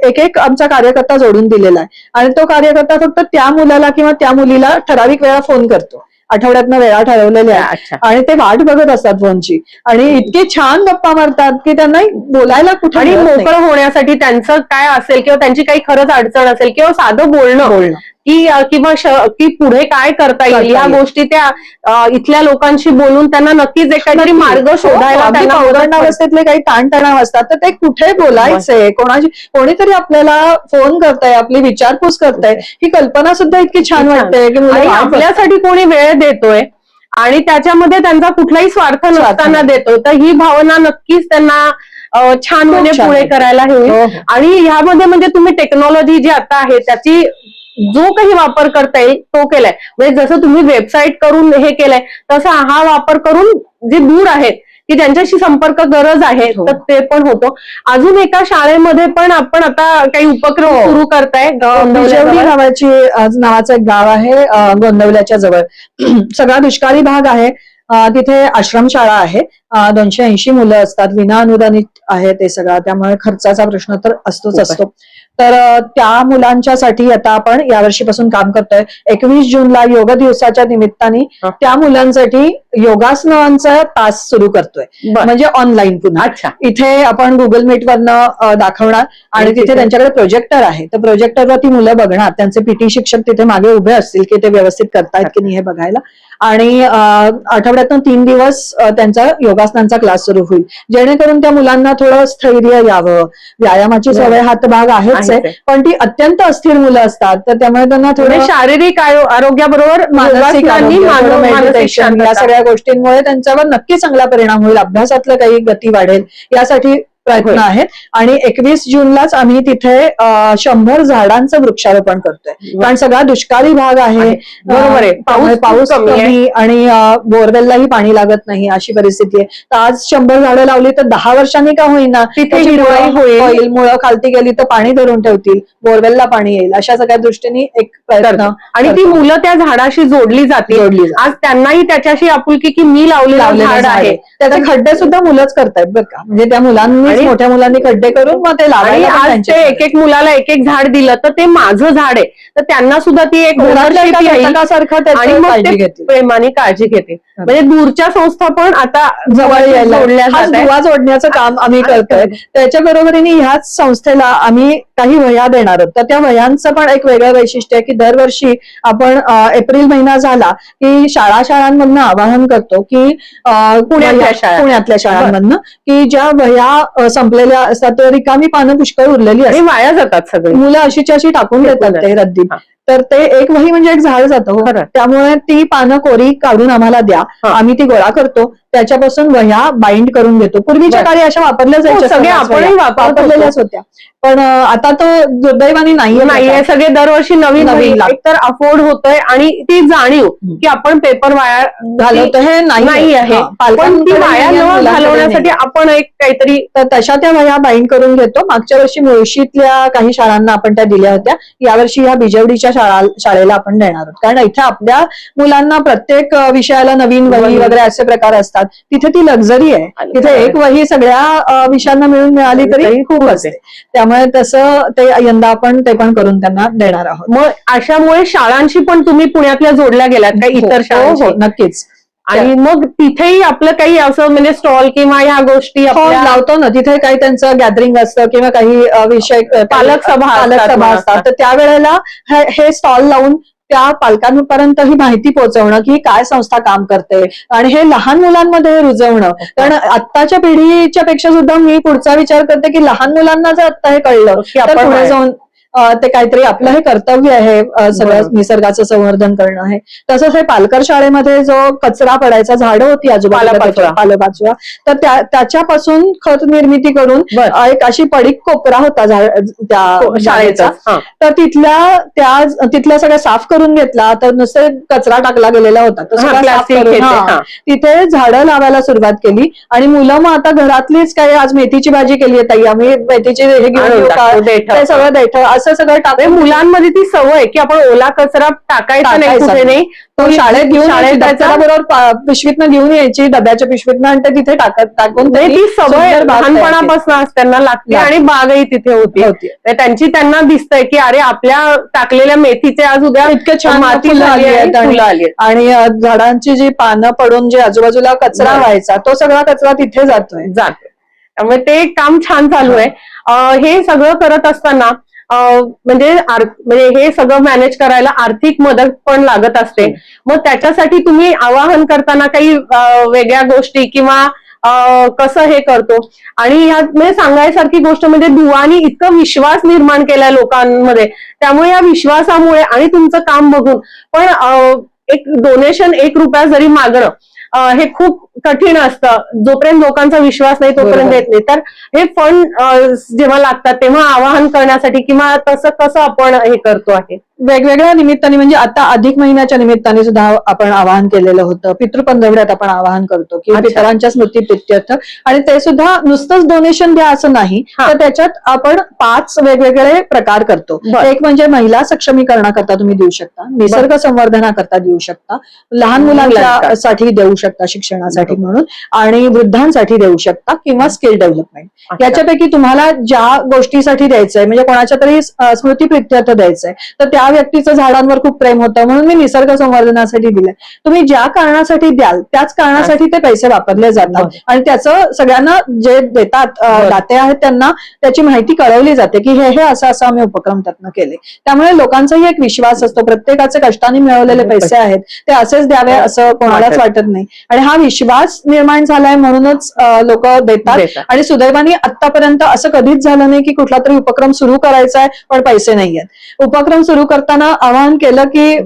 एक आमचा कार्यकर्ता जोडून दिलेला आहे. आणि तो कार्यकर्ता फक्त त्या मुलाला किंवा त्या मुलीला ठराविक वेळा फोन करतो, आठवड्यातनं वेळा ठरवलेल्या आहे. आणि ते वाट बघत असतात फोनची आणि इतके छान गप्पा मारतात की त्यांना बोलायला कुठे आणि मोकळं होण्यासाठी त्यांचं काय असेल किंवा त्यांची काही खरंच अडचण असेल किंवा साधं बोलणं की पुढे काय करता येईल या गोष्टी त्या इथल्या लोकांशी बोलून त्यांना नक्कीच एक काहीतरी मार्ग शोधायला त्यांना मदत करते. अवस्थेतले काही ताणतणाव असतात तर ते कुठे बोलायचंय, कोणीतरी आपल्याला फोन करताय, आपली विचारपूस करताय, ही कल्पना सुद्धा इतकी छान वाटते की आणि आपल्यासाठी कोणी वेळ देतोय आणि त्याच्यामध्ये त्यांचा कुठलाही स्वार्थ नसताना देतोय, तर ही भावना नक्कीच त्यांना छान म्हणजे पुढे करायला होईल. आणि ह्यामध्ये म्हणजे तुम्ही टेक्नॉलॉजी जी आता आहे त्याची जो काही वापर करता येईल तो केलाय. म्हणजे जसं तुम्ही वेबसाईट करून हे केलंय तसा हा वापर करून जे दूर आहेत की ज्यांच्याशी संपर्क गरज आहे तर ते पण होतो. अजून एका शाळेमध्ये पण आपण आता काही उपक्रम सुरू करताय. बिजवडी नावाचं एक गाव आहे गोंदवल्याच्या जवळ. सगळा दुष्काळी भाग आहे. तिथे आश्रमशाळा आहे. 280 मुलं असतात, विना अनुदानित आहे ते सगळं, त्यामुळे खर्चाचा प्रश्न तर असतोच असतो. तर त्या मुलांच्यासाठी आता आपण यावर्षीपासून काम करतोय. 21 जूनला योग दिवसाच्या निमित्ताने त्या मुलांसाठी योगासनांचा तास सुरू करतोय, म्हणजे ऑनलाईन पुन्हा. इथे आपण गुगल मीट वरनं दाखवणार आणि तिथे त्यांच्याकडे प्रोजेक्टर आहे. तर प्रोजेक्टरवरती मुलं बघणार, त्यांचे पीटी शिक्षक तिथे मागे उभे असतील की ते व्यवस्थित करतायत की नाही हे बघायला. आणि आठवड्यातून 3 दिवस त्यांचा योगासनांचा क्लास सुरू होईल, जेणेकरून त्या मुलांना थोडं स्थैर्य यावं. व्यायामाची सवय हातभाग आहेच आहे, पण ती अत्यंत अस्थिर मुलं असतात, तर त्यामुळे त्यांना थोडं शारीरिक आरोग्याबरोबर मानसिक मेडिटेशन या सगळ्या गोष्टींमुळे त्यांच्यावर नक्की चांगला परिणाम होईल. अभ्यासातलं काही गती वाढेल यासाठी प्रयत्न आहेत. आणि 21 जूनलाच आम्ही तिथे 100 झाडांचं वृक्षारोपण करतोय, कारण सगळा दुष्काळी भाग आहे. बरोबर आहे, पाऊस कमी आणि बोरवेललाही पाणी लागत नाही अशी परिस्थिती आहे. तर आज 100 झाडं लावली तर 10 वर्षांनी का होईना तिथे हिरवाई होईल, मुळं खालती गेली तर पाणी धरून ठेवतील, बोरवेलला पाणी येईल, अशा सगळ्या दृष्टीने एक प्रयत्न. आणि ती मुलं त्या झाडाशी जोडली जातील. आज त्यांनाही त्याच्याशी आपुलकी की मी लावलेलं झाड आहे. त्याचे खड्डे सुद्धा मुलंच करतायत बरं का, म्हणजे त्या मुलांनी मोठ्या मुलांनी खड्डे करून मग ते लावायला. आज ते एक मुलाला एक झाड दिलं तर ते माझं झाड आहे, तर त्यांना सुद्धा ती एक सारखं आणि मग ते प्रेमाने काळजी घेते. म्हणजे दूरच्या संस्था पण आता जवळ यायला दुवा जोडण्याचं काम आम्ही करतोय. त्याच्या बरोबरीने ह्याच संस्थेला आम्ही काही वह्या देणार आहोत. तर त्या वह्यांचं पण एक वेगळं वैशिष्ट्य आहे की दरवर्षी आपण एप्रिल महिना झाला की शाळांमधनं आवाहन करतो की पुण्यातल्या शाळांमधनं की ज्या वह्या संपलेल्या असतात रिकामी पानं पुष्कळ उरलेली असतात, वाया जातात सगळे, मुलं अशीची अशी टाकून देतात ते रद्दीत. तर ते एक वही म्हणजे एक झाड जातं. त्यामुळे ती पानं कोरी काढून आम्हाला द्या, आम्ही ती गोळा करतो, त्याच्यापासून वह्या बाइंड करून घेतो. पूर्वीच्या काळी अशा वापरल्या जायच्या, सगळे आपणही वापरलेल्याच होत्या, पण आता तो दुर्दैवाने नाहीये. सगळे दरवर्षी नवीन तर अफोर्ड होतोय आणि ती जाणीव की आपण पेपर वाया घालवतो हे नाही आहे. पालकांनी वाया न घालवण्यासाठी आपण एक काहीतरी, तर तशा त्या वह्या बाइंड करून घेतो. मागच्या वर्षी मुळशीतल्या काही शाळांना आपण त्या दिल्या होत्या, यावर्षी ह्या बिजवडीच्या शाळेला आपण देणार आहोत. कारण इथे आपल्या मुलांना प्रत्येक विषयाला नवीन वही वगैरे असे प्रकार असतात, तिथे ती लक्झरी आहे. तिथे एक वही सगळ्या विषयांना मिळून मिळाली तरी खूप असते. त्यामुळे तसं ते यंदा आपण ते पण करून त्यांना देणार आहोत. मग अशामुळे शाळांशी पण तुम्ही पुण्यातल्या जोडल्या गेलात का इतर शाळा? नक्कीच. आणि मग तिथेही आपलं काही असं म्हणजे स्टॉल किंवा ह्या गोष्टी लावतो ना, तिथे काही त्यांचं गॅदरिंग असतं किंवा काही विषय पालक सभा असतात, तर त्यावेळेला हे स्टॉल लावून त्या पालकांपर्यंत ही माहिती पोहोचवणं की काय संस्था काम करते आणि हे लहान मुलांमध्ये रुजवणं. कारण आत्ताच्या पिढीच्या पेक्षा सुद्धा मी पुढचा विचार करते की लहान मुलांना जर आता हे कळलं तर पुढे जाऊन ते काहीतरी आपलं हे कर्तव्य आहे सगळं निसर्गाचं संवर्धन करणं आहे. तसंच हे पालकर शाळेमध्ये जो कचरा पडायचा, झाडं होती आजूबाजूला पालेपाचोळा, तर त्याच्यापासून खत निर्मिती करून एक अशी पडीक कोपरा होता त्या शाळेचा, तर तिथल्या सगळ्या साफ करून घेतला, तर नुसते कचरा टाकला गेलेला होता, तर तिथे झाडं लावायला सुरुवात केली. आणि मुलं मग आता घरातलीच काय, आज मेथीची भाजी केली आहे ताई, आम्ही मेथीची हे घेऊन ते सगळं देठ असं सगळं टाकून मुलांमध्ये ती सवय की आपण ओला कचरा टाकायचा नाही, तो शाळेत घेऊन बरोबर पिशवीतनं घेऊन यायची, डब्याच्या पिशवीतनं, आणि ते तिथे टाकून ती सवय लहानपणापासून त्यांना लागते आणि बागही तिथे होती. त्यांना दिसतंय की अरे आपल्या टाकलेल्या मेथीचे आज उद्या इतके छान माती आली आणि झाडांची जी पानं पडून जे आजूबाजूला कचरा व्हायचा तो सगळा कचरा तिथे जातोय. त्यामुळे ते काम छान चालू आहे. हे सगळं करत असताना म्हणजे हे सगळं मॅनेज करायला आर्थिक मदत पण लागत असते. मग त्याच्यासाठी तुम्ही आवाहन करताना काही वेगळ्या गोष्टी किंवा कसं हे करतो? आणि ह्यात म्हणजे सांगायसारखी गोष्ट म्हणजे दुवानी इतकं विश्वास निर्माण केलाय लोकांमध्ये, त्यामुळे या विश्वासामुळे आणि तुमचं काम बघून पण एक डोनेशन 1 रुपया जरी मागणं हे खूप कठीण असतं. जोपर्यंत लोकांचा विश्वास नाही तोपर्यंत येत नाही. तर हे फंड जेव्हा लागतात तेव्हा आवाहन करण्यासाठी किंवा तसं कसं आपण हे करतो आहे? वेगवेगळ्या निमित्ताने म्हणजे आता अधिक महिन्याच्या निमित्ताने सुद्धा आपण आवाहन केलेलं होतं. पितृपंधरवड्यात आपण आवाहन करतो की अच्छा. पितरांच्या स्मृती प्रित्यर्थ, आणि ते सुद्धा नुसतंच डोनेशन द्या असं नाही, हा. तर त्याच्यात आपण 5 वेगवेगळे प्रकार करतो. बरं. एक म्हणजे महिला सक्षमीकरणाकरता तुम्ही देऊ शकता, निसर्ग संवर्धनाकरता देऊ शकता, लहान मुलांच्या मुलांचा. साठी देऊ शकता शिक्षणासाठी म्हणून, आणि वृद्धांसाठी देऊ शकता किंवा स्किल डेव्हलपमेंट. अच्छा. याच्यापैकी तुम्हाला ज्या गोष्टीसाठी द्यायचंय, म्हणजे कोणाच्या तरी स्मृती प्रित्यर्थ द्यायचंय, तर त्या व्यक्तीचं झाडांवर खूप प्रेम होतं म्हणून मी निसर्ग संवर्धनासाठी दिलंय. तुम्ही ज्या कारणासाठी द्याल त्याच कारणासाठी ते पैसे वापरले जातात, बरं. आणि त्याचं सगळ्यांना जे देतात बरं. दाते आहेत त्यांना त्याची माहिती कळवली जाते की हे असं असं आम्ही उपक्रम त्यातनं केले. त्यामुळे लोकांचाही एक विश्वास असतो. प्रत्येकाचे कष्टाने मिळवलेले पैसे आहेत ते असेच द्यावे असं कोणालाच वाटत नाही, आणि हा विश्वास निर्माण झालाय म्हणूनच लोक देतात. आणि सुदैवाने आतापर्यंत असं कधीच झालं नाही की कुठला तरी उपक्रम सुरू करायचा आहे पण पैसे नाहीयेत. उपक्रम सुरू करताना आवाहन केलं की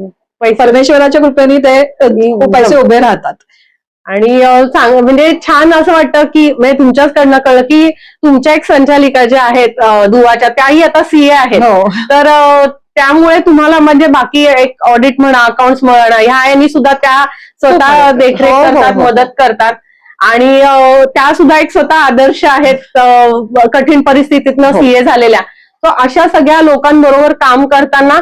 परमेश्वराच्या कृपेने ते पैसे उभे राहतात. आणि म्हणजे छान असं वाटतं की म्हणजे तुमच्याचकडनं कळलं की तुमच्या एक संचालिका ज्या आहेत दुवाच्या, त्याही आता सीए आहेत. हो. तर त्यामुळे तुम्हाला म्हणजे बाकी एक ऑडिट म्हणा, अकाउंट्स म्हणा, ह्या यांनी सुद्धा त्या स्वतः देखरेख हो, हो, करतात, हो. मदत करतात. आणि त्या सुद्धा एक स्वतः आदर्श आहेत कठीण परिस्थितीतनं हो. सीए झालेल्या. तो अशा सगळ्या लोकांबरोबर काम करताना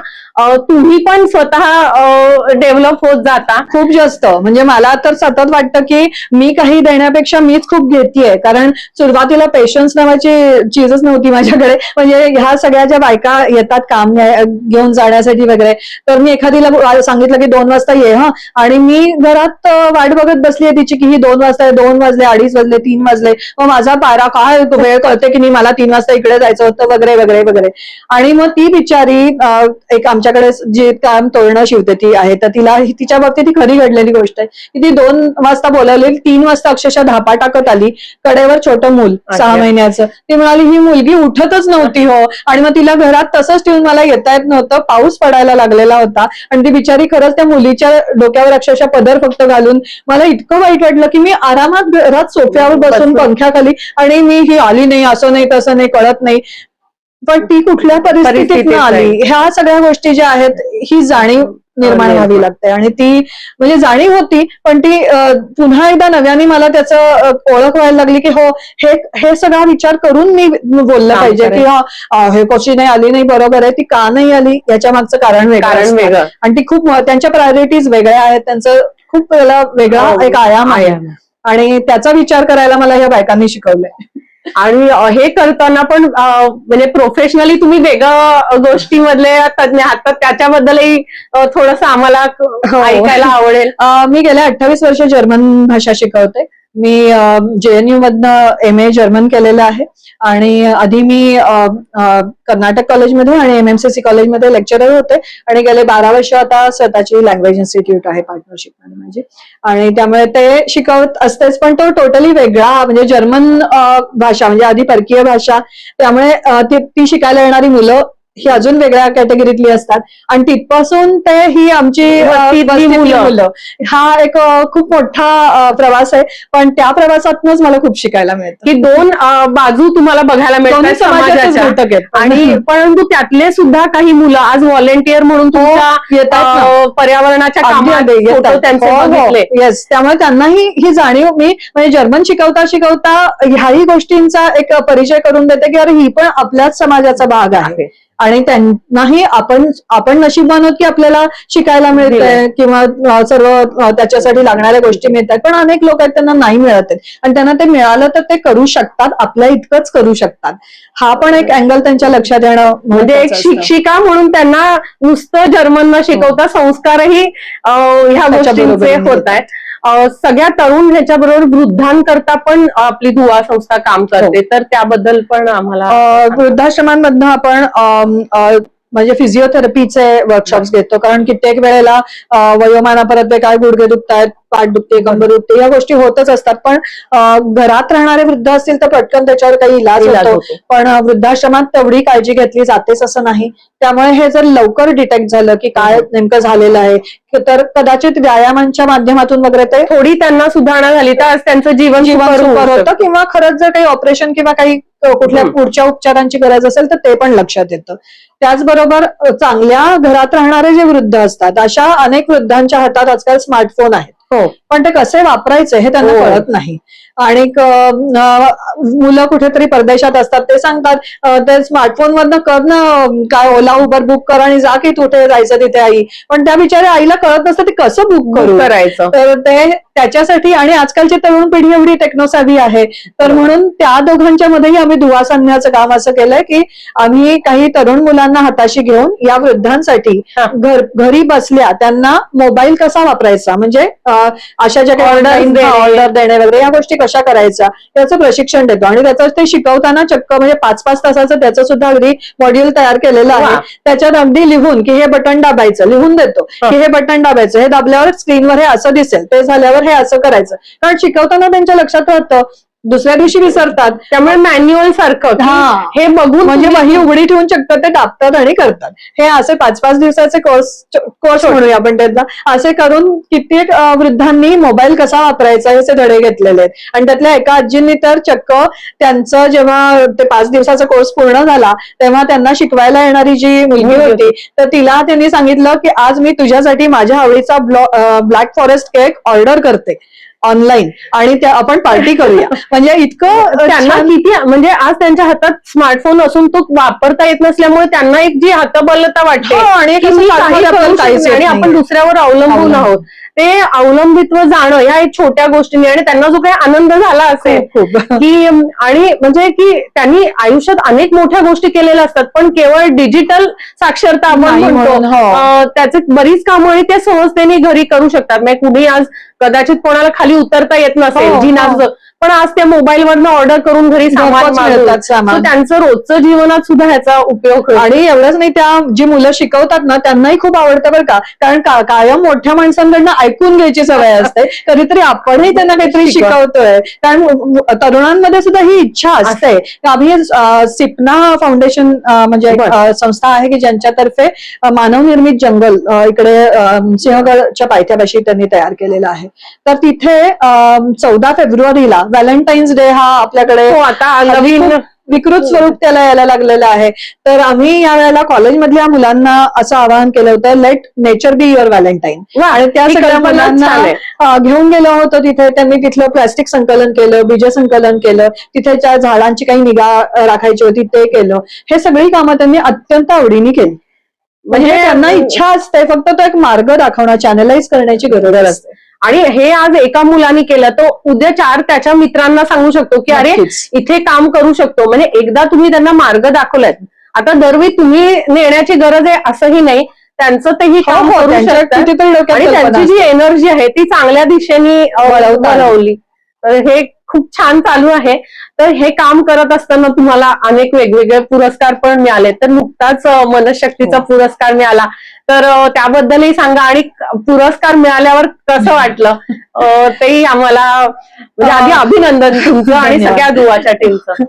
तुम्ही पण स्वतः डेव्हलप होत जाता. खूप जास्त, म्हणजे मला तर सतत वाटतं की मी काही देण्यापेक्षा मीच खूप घेतेय, कारण सुरुवातीला पेशन्स नावाची चीजच नव्हती माझ्याकडे. म्हणजे ह्या सगळ्या ज्या बायका येतात काम घेऊन जाण्यासाठी वगैरे, तर मी एखादीला सांगितलं की 2 वाजता ये हा, आणि मी घरात वाट बघत बसलीये तिची की ही 2 वाजता 2 वाजले, 2:30 वाजले, 3 वाजले, मग माझा पारा काय वेळ कळते की नाही, मला 3 वाजता इकडे जायचं होतं वगैरे वगैरे वगैरे. आणि मग ती बिचारी एक आमच्याकडे जी काम तोरणं शिवते ती आहे, तर तिच्या बाबतीत ती खरी घडलेली गोष्ट आहे की ती 2 वाजता बोलावली, 3 वाजता अक्षरशः धापा टाकत आली, कडेवर छोटं मूल 6 महिन्याचं. ती म्हणाली ही मुलगी उठतच नव्हती हो, आणि मग तिला घरात तसंच ठेवून मला येता येत नव्हतं, पाऊस पडायला लागलेला होता, आणि ती बिचारी खरंच त्या मुलीच्या डोक्यावर अक्षरशः पदर फक्त घालून, मला इतकं वाईट वाटलं की मी आरामात घरात सोफ्यावर बसून पंख्याखाली, आणि मी ही आली नाही, असं नाही तसं नाही, कळत नाही, पण ती कुठल्या परिस्थितीत आली. ह्या सगळ्या गोष्टी ज्या आहेत ही जाणीव निर्माण व्हावी लागते, आणि ती म्हणजे जाणीव होती पण ती पुन्हा एकदा नव्याने मला त्याचं ओळख व्हायला लागली की हो, हे सगळा विचार करून मी बोललं पाहिजे की हे कशी नाही आली, नाही बरोबर आहे, ती का नाही आली याच्या मागचं कारण वेगळं, आणि ती खूप त्यांच्या प्रायोरिटीज वेगळ्या आहेत, त्यांचं खूप वेगळा एक आयाम आहे, आणि त्याचा विचार करायला मला या बायकांनी शिकवलंय. आणि हे करताना पण म्हणजे प्रोफेशनली तुम्ही वेगळ्या गोष्टीमधले तज्ञ आहात, तर त्याच्याबद्दलही थोडंसं आम्हाला ऐकायला आवडेल. मी गेल्या 28 वर्ष जर्मन भाषा शिकवते. मी JNU मधनं MA जर्मन केलेलं आहे, आणि आधी मी कर्नाटक कॉलेजमध्ये आणि MMCC कॉलेजमध्ये लेक्चरर होते, आणि गेले 12 वर्ष आता स्वतःची लँग्वेज इन्स्टिट्यूट आहे पार्टनरशिप मध्ये माझी, आणि त्यामुळे ते शिकवत असतेच, पण तो टोटली वेगळा म्हणजे जर्मन भाषा म्हणजे आधी परकीय भाषा, त्यामुळे ती शिकायला येणारी मुलं ही अजून वेगळ्या कॅटेगरीतली असतात, आणि तिथपासून ते ही आमची मुलं, हा एक खूप मोठा प्रवास आहे, पण त्या प्रवासातूनच मला खूप शिकायला मिळतं की 2 बाजू तुम्हाला बघायला मिळतात समाजाच्या, आणि परंतु त्यातले सुद्धा काही मुलं आज व्हॉलेंटियर म्हणून तुमच्या पर्यावरणाच्या कामात त्यांचे बघितले. येस, त्यामुळे त्यांनाही ही जाणीव मी म्हणजे जर्मन शिकवता शिकवता ह्याही गोष्टींचा एक परिचय करून देते की अरे ही पण आपल्याच समाजाचा भाग आहे, आणि त्यांनाही आपण नशीबवान आहोत की आपल्याला शिकायला मिळतंय किंवा सर्व त्याच्यासाठी लागणाऱ्या गोष्टी मिळतात, पण अनेक लोक आहेत त्यांना नाही मिळत आहेत, आणि त्यांना ते मिळालं तर ते करू शकतात, आपल्या इतकंच करू शकतात. हा पण एक अँगल त्यांच्या लक्षात येणं म्हणजे एक शिक्षिका म्हणून त्यांना नुसतं जर्मन न शिकवता संस्कारही ह्या गोष्टींचे होत आहेत. सगळ्या तरुण ह्याच्याबरोबर वृद्धांकरता पण आपली दुवा संस्था काम करते, तर त्याबद्दल पण आम्हाला वृद्धाश्रमांमधनं आपण म्हणजे फिजिओथेरपीचे वर्कशॉप्स घेतो, कारण कित्येक वेळेला वयोमानापर्यंत काय गुडघे दुखतायत, पाठ दुखते, कंबर दुखते, या गोष्टी होतच असतात. पण घरात राहणारे वृद्ध असतील तर पटकन त्याच्यावर काही इलाज होतो, पण वृद्धाश्रमात तेवढी काळजी घेतली जातेच असं नाही. त्यामुळे हे जर लवकर डिटेक्ट झालं की काय नेमकं झालेलं आहे, तर कदाचित व्यायामांच्या माध्यमातून वगैरे ते थोडी त्यांना सुधारणा झाली तर आज त्यांचं जीवन सुकर होतं, किंवा खरंच जर काही ऑपरेशन किंवा काही कुठल्या पुढच्या उपचारांची गरज असेल तर ते पण लक्षात येतं. त्याचबरोबर चांगल्या घरात राहणारे जे वृद्ध असतात, अशा अनेक वृद्धांच्या हातात आजकाल स्मार्टफोन आहेत, पण ते कसे वापरायचे हे त्यांना कळत नाही. आणि मुलं कुठेतरी परदेशात असतात, ते सांगतात ते स्मार्टफोन मधनं कर ना, काय ओला उबर बुक कर आणि जा की कुठे जायचं तिथे आई. पण त्या बिचाऱ्या आईला कळत नसतं ते कसं बुक करायचं. तर ते त्याच्यासाठी, आणि आजकालची तरुण पिढी एवढी टेक्नोसॅव्ही आहे, तर म्हणून त्या दोघांच्या मध्येही आम्ही दुवा साधण्याचं काम असं केलंय की आम्ही काही तरुण मुलांना हाताशी घेऊन या वृद्धांसाठी घरी बसल्या त्यांना मोबाईल कसा वापरायचा, म्हणजे अशा ज्या काही ऑर्डर देणे वगैरे या गोष्टी कशा करायच्या याचं प्रशिक्षण देतो. आणि त्याचं ते शिकवताना चक्क म्हणजे 5-5 तासाचं त्याचं सुद्धा अगदी मॉड्यूल तयार केलेलं आहे. त्याच्यात अगदी लिहून की हे बटन दाबायचं, लिहून देतो की हे बटन दाबायचं, हे दाबल्यावर स्क्रीनवर हे असं दिसेल, ते झाल्यावर हे असं करायचं. कारण शिकवताना त्यांच्या लक्षात राहतं, दुसऱ्या दिवशी विसरतात. त्यामुळे मॅन्युअल सारखं हे बघून म्हणजे वही उघडी ठेवून चक्क ते दाबतात आणि करतात. हे असे 5-5 दिवसाचे कोर्स म्हणूया आपण त्यांना, असे करून कित्येक वृद्धांनी मोबाईल कसा वापरायचा याचे धडे घेतलेले आहेत. आणि त्यातल्या एका आजींनी तर चक्क त्यांचं जेव्हा ते 5 दिवसाचा कोर्स पूर्ण झाला तेव्हा त्यांना शिकवायला येणारी जी मुलगी होती, तर तिला त्यांनी सांगितलं की आज मी तुझ्यासाठी माझ्या आवडीचा ब्लॅक फॉरेस्ट केक ऑर्डर करते ऑनलाईन आणि त्या आपण पार्टी करूया. म्हणजे इतकं त्यांना किती, म्हणजे आज त्यांच्या हातात स्मार्टफोन असून तो वापरता येत नसल्यामुळे त्यांना एक जी हतबलता वाटते आणि आपण दुसऱ्यावर अवलंबून आहोत, ते अवलंबित्व जाणं या एक छोट्या गोष्टीने, आणि त्यांना जो काही आनंद झाला असेल की, आणि म्हणजे की त्यांनी आयुष्यात अनेक मोठ्या गोष्टी केलेल्या असतात, पण केवळ डिजिटल साक्षरता आपण म्हणतो त्याचे बरीच कामं आणि ते सहजतेने घरी करू शकतात. म्हणजे कुणी आज कदाचित कोणाला खाली उतरता येत नसेल जिनाचं, पण आज त्या मोबाईलवरनं ऑर्डर करून घरी सामान मिळतात. त्यांचं रोजचं जीवनात सुद्धा ह्याचा उपयोग. आणि एवढंच नाही, त्या जी मुलं शिकवतात ना त्यांनाही खूप आवडतं बरं का, कारण कायम मोठ्या माणसांकडनं ऐकून घ्यायची सवय असते. कधीतरी आपणही त्यांना काहीतरी शिकवतोय, कारण तरुणांमध्ये सुद्धा ही इच्छा असते. आम्ही सिपना फाउंडेशन म्हणजे संस्था आहे की ज्यांच्यातर्फे मानवनिर्मित जंगल इकडे सिंहगडच्या पायथ्यापाशी त्यांनी तयार केलेलं आहे. तर तिथे 14 फेब्रुवारीला व्हॅलेंटाईन्स डे हा आपल्याकडे आता नवीन विकृत स्वरूप त्याला यायला लागलेलं आहे. तर आम्ही या वेळेला कॉलेजमधल्या मुलांना असं आवाहन केलं होतं, let nature be your Valentine. आणि त्या सगळ्या मुलांना घेऊन गेलो होतो तिथे. त्यांनी तिथलं प्लास्टिक संकलन केलं, बीज संकलन केलं, तिथे ज्या झाडांची काही निगा राखायची होती ते केलं. हे सगळी कामं त्यांनी अत्यंत आवडीने केली. म्हणजे त्यांना इच्छा असते, फक्त तो एक मार्ग दाखवणं, चॅनलाइज करण्याची गरज असते. आणि हे आज एका मुलाने केलं तो उद्या 4 त्याच्या मित्रांना सांगू शकतो की अरे इथे काम करू शकतो. म्हणजे एकदा तुम्ही त्यांना मार्ग दाखवलाय, आता दरवेळी तुम्ही नेण्याची गरज आहे असंही नाही, त्यांचं तेही काम करू शकतात. आणि त्यांची जी एनर्जी आहे ती चांगल्या दिशेने वळवली. तर हे खूप छान चालू आहे. तर हे काम करत असताना तुम्हाला अनेक वेगवेगळे पुरस्कार पण मिळाले. तर नुकताच मनशक्तीचा पुरस्कार मिळाला, तर त्याबद्दलही सांगा. आणि पुरस्कार मिळाल्यावर कसं वाटलं तेही आम्हाला, म्हणजे आधी अभिनंदन तुमचं आणि सगळ्या दुवाच्या टीमचं.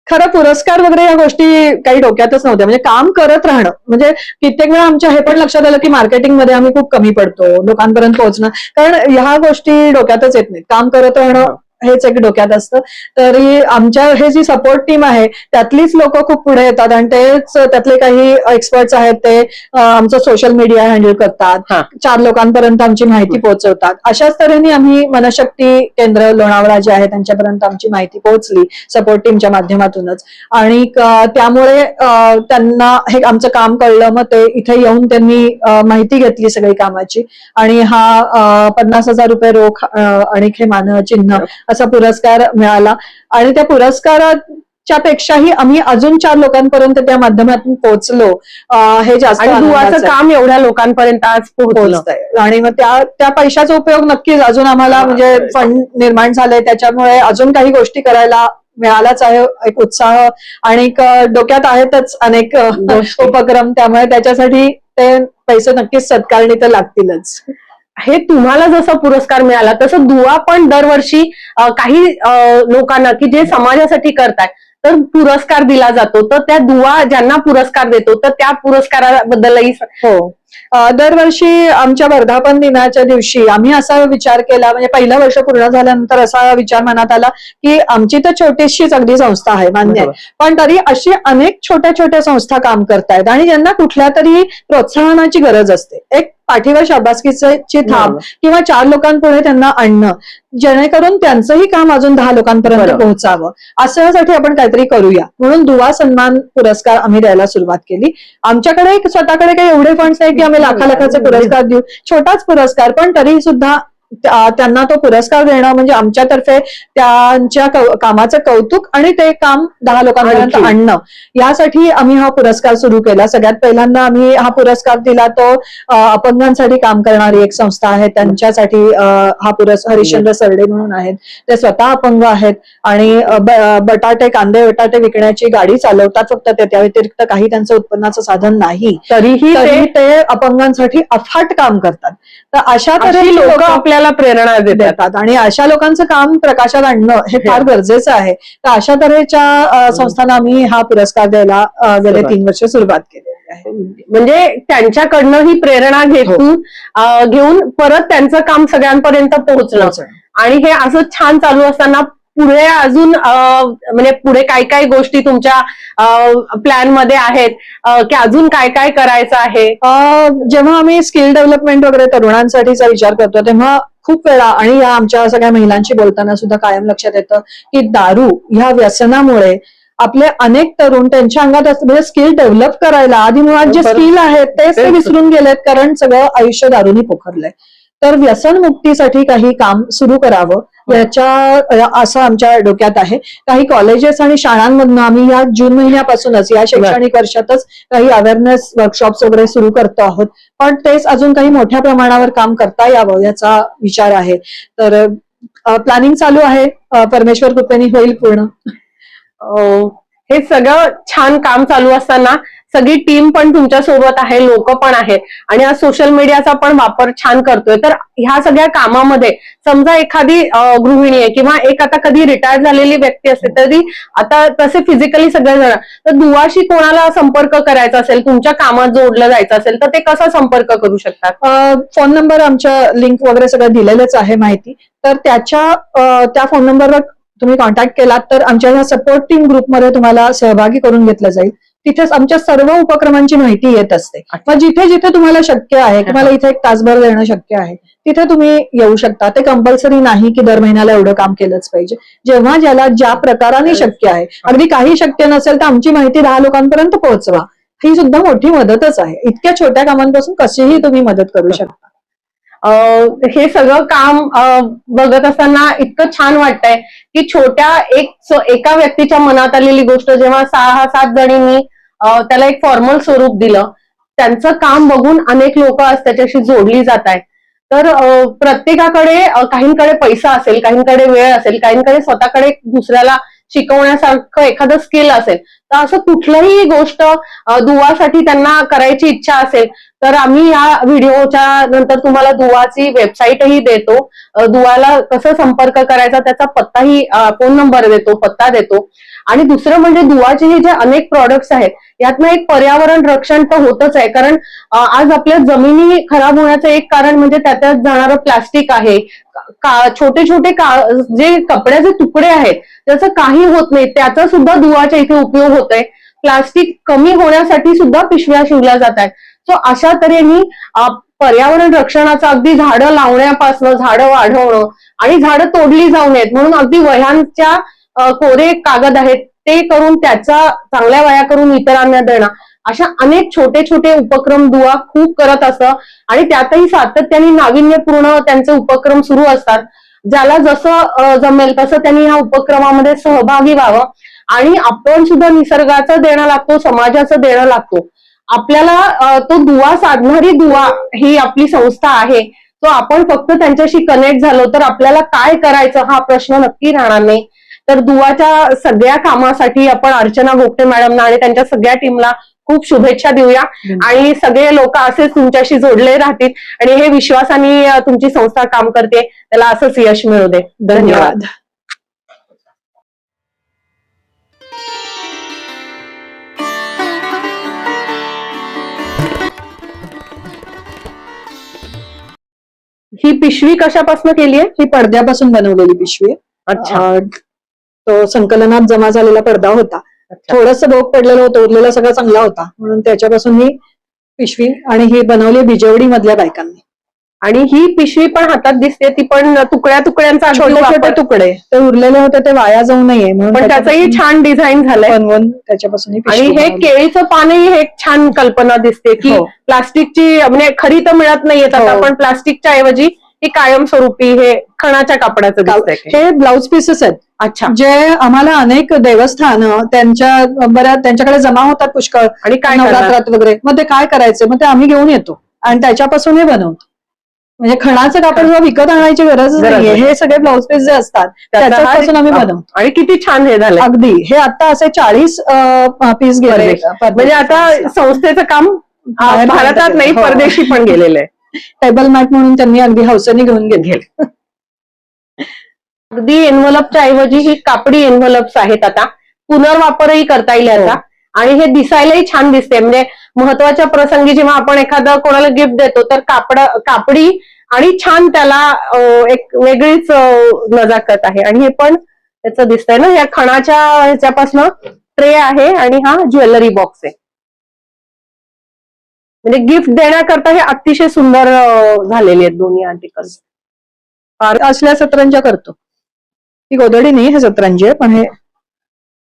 खरं पुरस्कार वगैरे या गोष्टी काही डोक्यातच नव्हत्या. म्हणजे काम करत राहणं, म्हणजे कित्येक वेळा आमच्या हे पण लक्षात आलं की मार्केटिंगमध्ये आम्ही खूप कमी पडतो, लोकांपर्यंत पोहोचणं, कारण ह्या गोष्टी डोक्यातच येत नाहीत. काम करत राहणं हेच एक डोक्यात असतं. तरी आमच्या हे जी सपोर्ट टीम आहे त्यातलीच लोक खूप पुढे येतात आणि तेच त्यातले काही एक्सपर्ट्स आहेत ते आमचं सोशल मीडिया हँडल करतात, 4 लोकांपर्यंत आमची माहिती पोहोचवतात. अशाच तऱ्हेने आम्ही मनशक्ती केंद्र लोणावळा जे आहे त्यांच्यापर्यंत आमची माहिती पोहोचली सपोर्ट टीमच्या माध्यमातूनच. आणि त्यामुळे त्यांना हे आमचं काम कळलं. मग ते इथे येऊन त्यांनी माहिती घेतली सगळी कामाची, आणि हा 50,000 रुपये रोख आणि हे मानचिन्ह असा पुरस्कार मिळाला. आणि त्या पुरस्कारात च्या पेक्षाही आम्ही अजून 4 लोकांपर्यंत त्या माध्यमातून पोहोचलो, हे जास्त आणि दुवाचं आनंदाचं आहे. काम एवढ्या लोकांपर्यंत आज पोहोचलं. पोहोचतंय आणि मग त्या पैशाचा उपयोग नक्कीच अजून आम्हाला म्हणजे फंड निर्माण झालंय, त्याच्यामुळे अजून काही गोष्टी करायला मिळालाच आहे, एक उत्साह आणि एक डोक्यात आहेतच अनेक गोष्टी. उपक्रम, त्यामुळे त्याच्यासाठी ते पैसे नक्कीच सत्कारणी तर लागतीलच. हे तुम्हाला जसा पुरस्कार मिळाला तसं दुवा पण दरवर्षी काही लोकांना की जे समाजासाठी करताय तर पुरस्कार दिला जातो, तर त्या दुवा ज्यांना पुरस्कार देतो तर त्या पुरस्काराबद्दलही हो, दरवर्षी आमच्या वर्धापन दिनाच्या दिवशी आम्ही असा विचार केला, म्हणजे पहिलं वर्ष पूर्ण झाल्यानंतर असा विचार मनात आला की आमची तर छोटीशीच अगदी संस्था आहे, मान्य आहे, पण तरी अशी अनेक छोट्या छोट्या संस्था काम करतायत आणि ज्यांना कुठल्या तरी प्रोत्साहनाची गरज असते, एक पाठीवर शाबासकीची थाप किंवा 4 लोकांपुढे त्यांना आणणं, जेणेकरून त्यांचंही काम अजून 10 लोकांपर्यंत पोहोचावं, अशासाठी आपण काहीतरी करूया म्हणून दुवा सन्मान पुरस्कार आम्ही द्यायला सुरुवात केली. आमच्याकडे स्वतःकडे काही एवढे फंड्स नाही की आम्ही लाखाचे पुरस्कार देऊ, छोटाच पुरस्कार, पण तरी सुद्धा त्यांना तो पुरस्कार देणं म्हणजे आमच्यातर्फे त्यांच्या कामाचं कौतुक आणि ते काम 10 लोकांपर्यंत आणणं, यासाठी आम्ही हा पुरस्कार सुरू केला. सगळ्यात पहिल्यांदा आम्ही हा पुरस्कार दिला तो अपंगांसाठी काम करणारी एक संस्था आहे, त्यांच्यासाठी हा पुरस्कार हरिश्चंद्र सरडे म्हणून आहेत, ते स्वतः अपंग आहेत आणि बटाटे कांदे बटाटे विकण्याची गाडी चालवतात फक्त, त्या व्यतिरिक्त काही त्यांचं उत्पन्नाचं साधन नाही, तरीही ते अपंगांसाठी अफाट काम करतात. तर अशा तऱ्हेची लोक आपल्याला प्रेरणा देतात आणि अशा लोकांचं काम प्रकाशात आणणं हे फार गरजेचं आहे. तर अशा तऱ्हेच्या संस्थांना आम्ही हा पुरस्कार द्यायला गेले 3 वर्ष सुरुवात केलेली आहे. म्हणजे त्यांच्याकडनं ही प्रेरणा घेऊन परत त्यांचं काम सगळ्यांपर्यंत पोहोचलं आणि हे असं छान चालू असताना पुढे अजून म्हणजे पुढे काय काय गोष्टी तुमच्या प्लॅन मध्ये आहेत की अजून काय काय करायचं आहे? जेव्हा आम्ही स्किल डेव्हलपमेंट वगैरे तरुणांसाठीचा विचार करतो तेव्हा खूप वेळा आणि या आमच्या सगळ्या महिलांशी बोलताना सुद्धा कायम लक्षात येतं की दारू ह्या व्यसनामुळे आपले अनेक तरुण त्यांच्या अंगात म्हणजे स्किल डेव्हलप करायला आधी मुळात जे स्किल आहेत तेच ते विसरून गेलेत, कारण सगळं आयुष्य दारूनी पोखरलंय. तर व्यसनमुक्तीसाठी काही काम सुरू करावं असं आमच्या डोक्यात आहे. काही कॉलेजेस आणि शाळांमधून आम्ही या जून महिन्यापासूनच या शैक्षणिक वर्षातच काही अवेअरनेस वर्कशॉप्स वगैरे सुरू करतो आहोत, पण तेच अजून काही मोठ्या प्रमाणावर काम करता यावं याचा विचार आहे. तर प्लॅनिंग चालू आहे, परमेश्वर कृपेने होईल पूर्ण. हे सगळं छान काम चालू असताना सगळी टीम पण तुमच्या सोबत आहे, लोक पण आहेत आणि आज सोशल मीडियाचा पण वापर छान करतोय. तर ह्या सगळ्या कामामध्ये समजा एखादी गृहिणी आहे किंवा एक आता कधी रिटायर झालेली व्यक्ती असते, तरी आता तसे फिजिकली सगळेजण, तर दुवाशी कोणाला संपर्क करायचा असेल, तुमच्या कामात जोडलं जायचं असेल तर ते कसा संपर्क करू शकतात? फोन नंबर आमच्या लिंक वगैरे सगळं दिलेलंच आहे माहिती, तर त्या फोन नंबरवर तुम्ही कॉन्टॅक्ट केलात तर आमच्या ह्या सपोर्ट टीम ग्रुपमध्ये तुम्हाला सहभागी करून घेतलं जाईल. तिथेच आमच्या सर्व उपक्रमांची माहिती येत असते. मग जिथे जिथे तुम्हाला शक्य आहे, तुम्हाला इथे 1 तासभर देणं शक्य आहे, तिथे तुम्ही येऊ शकता. ते कंपल्सरी नाही की दर महिन्याला एवढं काम केलंच पाहिजे. जेव्हा ज्याला ज्या प्रकाराने शक्य आहे, अगदी काही शक्य नसेल तर आमची माहिती 10 लोकांपर्यंत पोहोचवा, ही सुद्धा मोठी मदतच आहे. इतक्या छोट्या कामांपासून कशीही तुम्ही मदत करू शकता. हे सगळं काम बघत असताना इतकं छान वाटतंय की छोट्या एका व्यक्तीच्या मनात आलेली गोष्ट जेव्हा 6-7 जणींनी त्याला एक फॉर्मल स्वरूप दिलं, त्यांचं काम बघून अनेक लोक आज त्याच्याशी जोडली जात आहेत. तर प्रत्येकाकडे काहींकडे पैसा असेल, काहींकडे वेळ असेल, काहींकडे स्वतःकडे दुसऱ्याला शिकवण्यासारखं एखादं स्किल असेल, तर असं कुठलीही गोष्ट दुवासाठी त्यांना करायची इच्छा असेल तर आम्ही या व्हिडिओच्या नंतर तुम्हाला दुवाची वेबसाईटही देतो, दुवाला कसं संपर्क करायचा त्याचा पत्ताही, फोन नंबर देतो, पत्ता देतो. आणि दुसरं म्हणजे दुवाचे हे जे अनेक प्रॉडक्ट्स आहेत यातनं एक पर्यावरण रक्षण तर होतच आहे, कारण आज आपल्या जमिनी खराब होण्याचं एक कारण म्हणजे त्याच्यात जाणारं प्लास्टिक आहे. छोटे छोटे जे कपड्याचे तुकडे आहेत त्याचं काही होत नाही, त्याचा सुद्धा दुवाच्या इथे उपयोग होतोय. प्लास्टिक कमी होण्यासाठी सुद्धा पिशव्या शिवल्या जात आहेत. सो अशा तऱ्हेने पर्यावरण रक्षणाचं अगदी झाडं लावण्यापासून झाडं वाढवणं आणि झाडं तोडली जाऊ नयेत म्हणून अगदी वह्यांच्या कोरे कागद आहेत ते करून त्याचा चांगल्या वह्या करून इतरांना देणं, अशा अनेक छोटे छोटे उपक्रम दुवा खूप करत असतं आणि त्यातही सातत्याने नाविन्यपूर्ण त्यांचे उपक्रम सुरू असतात. ज्याला जसं जमेल तसं त्यांनी ह्या उपक्रमामध्ये सहभागी व्हावं आणि आपण सुद्धा निसर्गाचं देणं लागतो, समाजाचं देणं लागतो. आपल्याला तो दुवा साधणारी दुवा ही आपली संस्था आहे. तो आपण फक्त त्यांच्याशी कनेक्ट झालो तर आपल्याला काय करायचं हा प्रश्न नक्की राहणार नाही. तर दुवाच्या सगळ्या कामासाठी आपण अर्चना गोगटे मॅडमना आणि त्यांच्या सगळ्या टीमला खूप शुभेच्छा देऊया. आणि सगळे लोक असेच तुमच्याशी जोडले राहतील आणि हे विश्वासाने तुमची संस्था काम करते, त्याला असंच यश मिळू दे. धन्यवाद. ही पिशवी कशापासून केली आहे? ही पडद्यापासून बनवलेली पिशवी आहे. अच्छा. तो संकलनात जमा झालेला पडदा होता, थोडस भोग पडलेलं होतं, उरलेला सगळा चांगला होता, म्हणून त्याच्यापासून ही पिशवी आणि ही बनवली बिजवडी मधल्या बायकांनी. आणि ही पिशवी पण हातात दिसते, ती पण तुकड्या तुकड्यांचा अगदी छोटे छोटे वापर. तुकडे ते उरलेले होते, ते वाया जाऊ नये म्हणून पण त्याचंही छान डिझाईन झालंय. बनवून त्याच्यापासून ही आणि पिशवी हे बनवली. केळीचं पानही हे एक छान कल्पना दिसते की हो. प्लास्टिकची म्हणजे खरी तर मिळत नाहीयेत आता, हो. पण प्लास्टिकच्या ऐवजी ही कायमस्वरूपी हे खणाच्या कापडाचं दिसतंय. हे ब्लाउज पीसेस आहेत. अच्छा. जे आम्हाला अनेक देवस्थान त्यांच्याकडे जमा होतात पुष्कळ आणि काय करणार? नवरात्रात वगैरे, मग ते काय करायचं, मग ते आम्ही घेऊन येतो आणि त्याच्यापासून हे बनवतो. म्हणजे खणाचं कापड जेव्हा विकत आणायची गरज नाहीये. हे सगळे ब्लाउज पीस जे असतात त्याच्यापासून आम्ही बनवतो. आणि किती छान हे झालंय. अगदी हे आता असे 40 पीस गेले. म्हणजे आता संस्थेचं काम बाहेर भारतात नाही, हो. परदेशी पण गेलेलं आहे. टेबल मॅट म्हणून त्यांनी अगदी हौसेने घेऊन घेतले. अगदी एन्व्हलपच्या ऐवजी ही कापडी एन्व्हलप्स आहेत. आता पुनर्वापरही करता येईल याचा. आणि हे दिसायलाही छान दिसते. म्हणजे महत्वाच्या प्रसंगी जेव्हा आपण एखादं कोणाला गिफ्ट देतो तर कापडी आणि छान त्याला एक वेगळीच नजाकत आहे. आणि हे पण त्याचं दिसतंय ना, या खणाच्या ह्याच्यापासून ट्रे आहे आणि हा ज्वेलरी बॉक्स आहे. म्हणजे गिफ्ट देण्याकरता हे अतिशय सुंदर झालेले आहेत दोन्ही आर्टिकल्स. असल्या सतरंजा करतो. ही गोधडी नाही, हे सतरंजी आहे, पण हे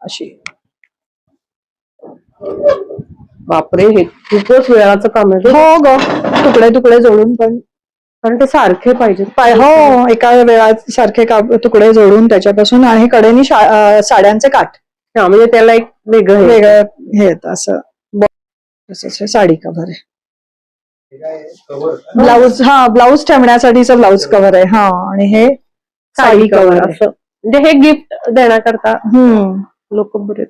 अशी. बापरे, हे खूपच वेळाचं काम आहे. हो ग, तुकडे तुकडे जोडून पण, कारण ते सारखे पाहिजे. हो, एका वेळात सारखे तुकडे जोडून त्याच्यापासून. आणि कडेनी साड्यांचे काठ. हा, म्हणजे त्याला एक वेगळं हे येतं असं. तसंच हे साडी कव्हर आहे. ब्लाऊज, हा ब्लाऊज ठेवण्यासाठीचं ब्लाऊज कव्हर आहे. हा, आणि हे साडी कव्हर असं. म्हणजे हे गिफ्ट देण्याकरता हम्म लोक बरेच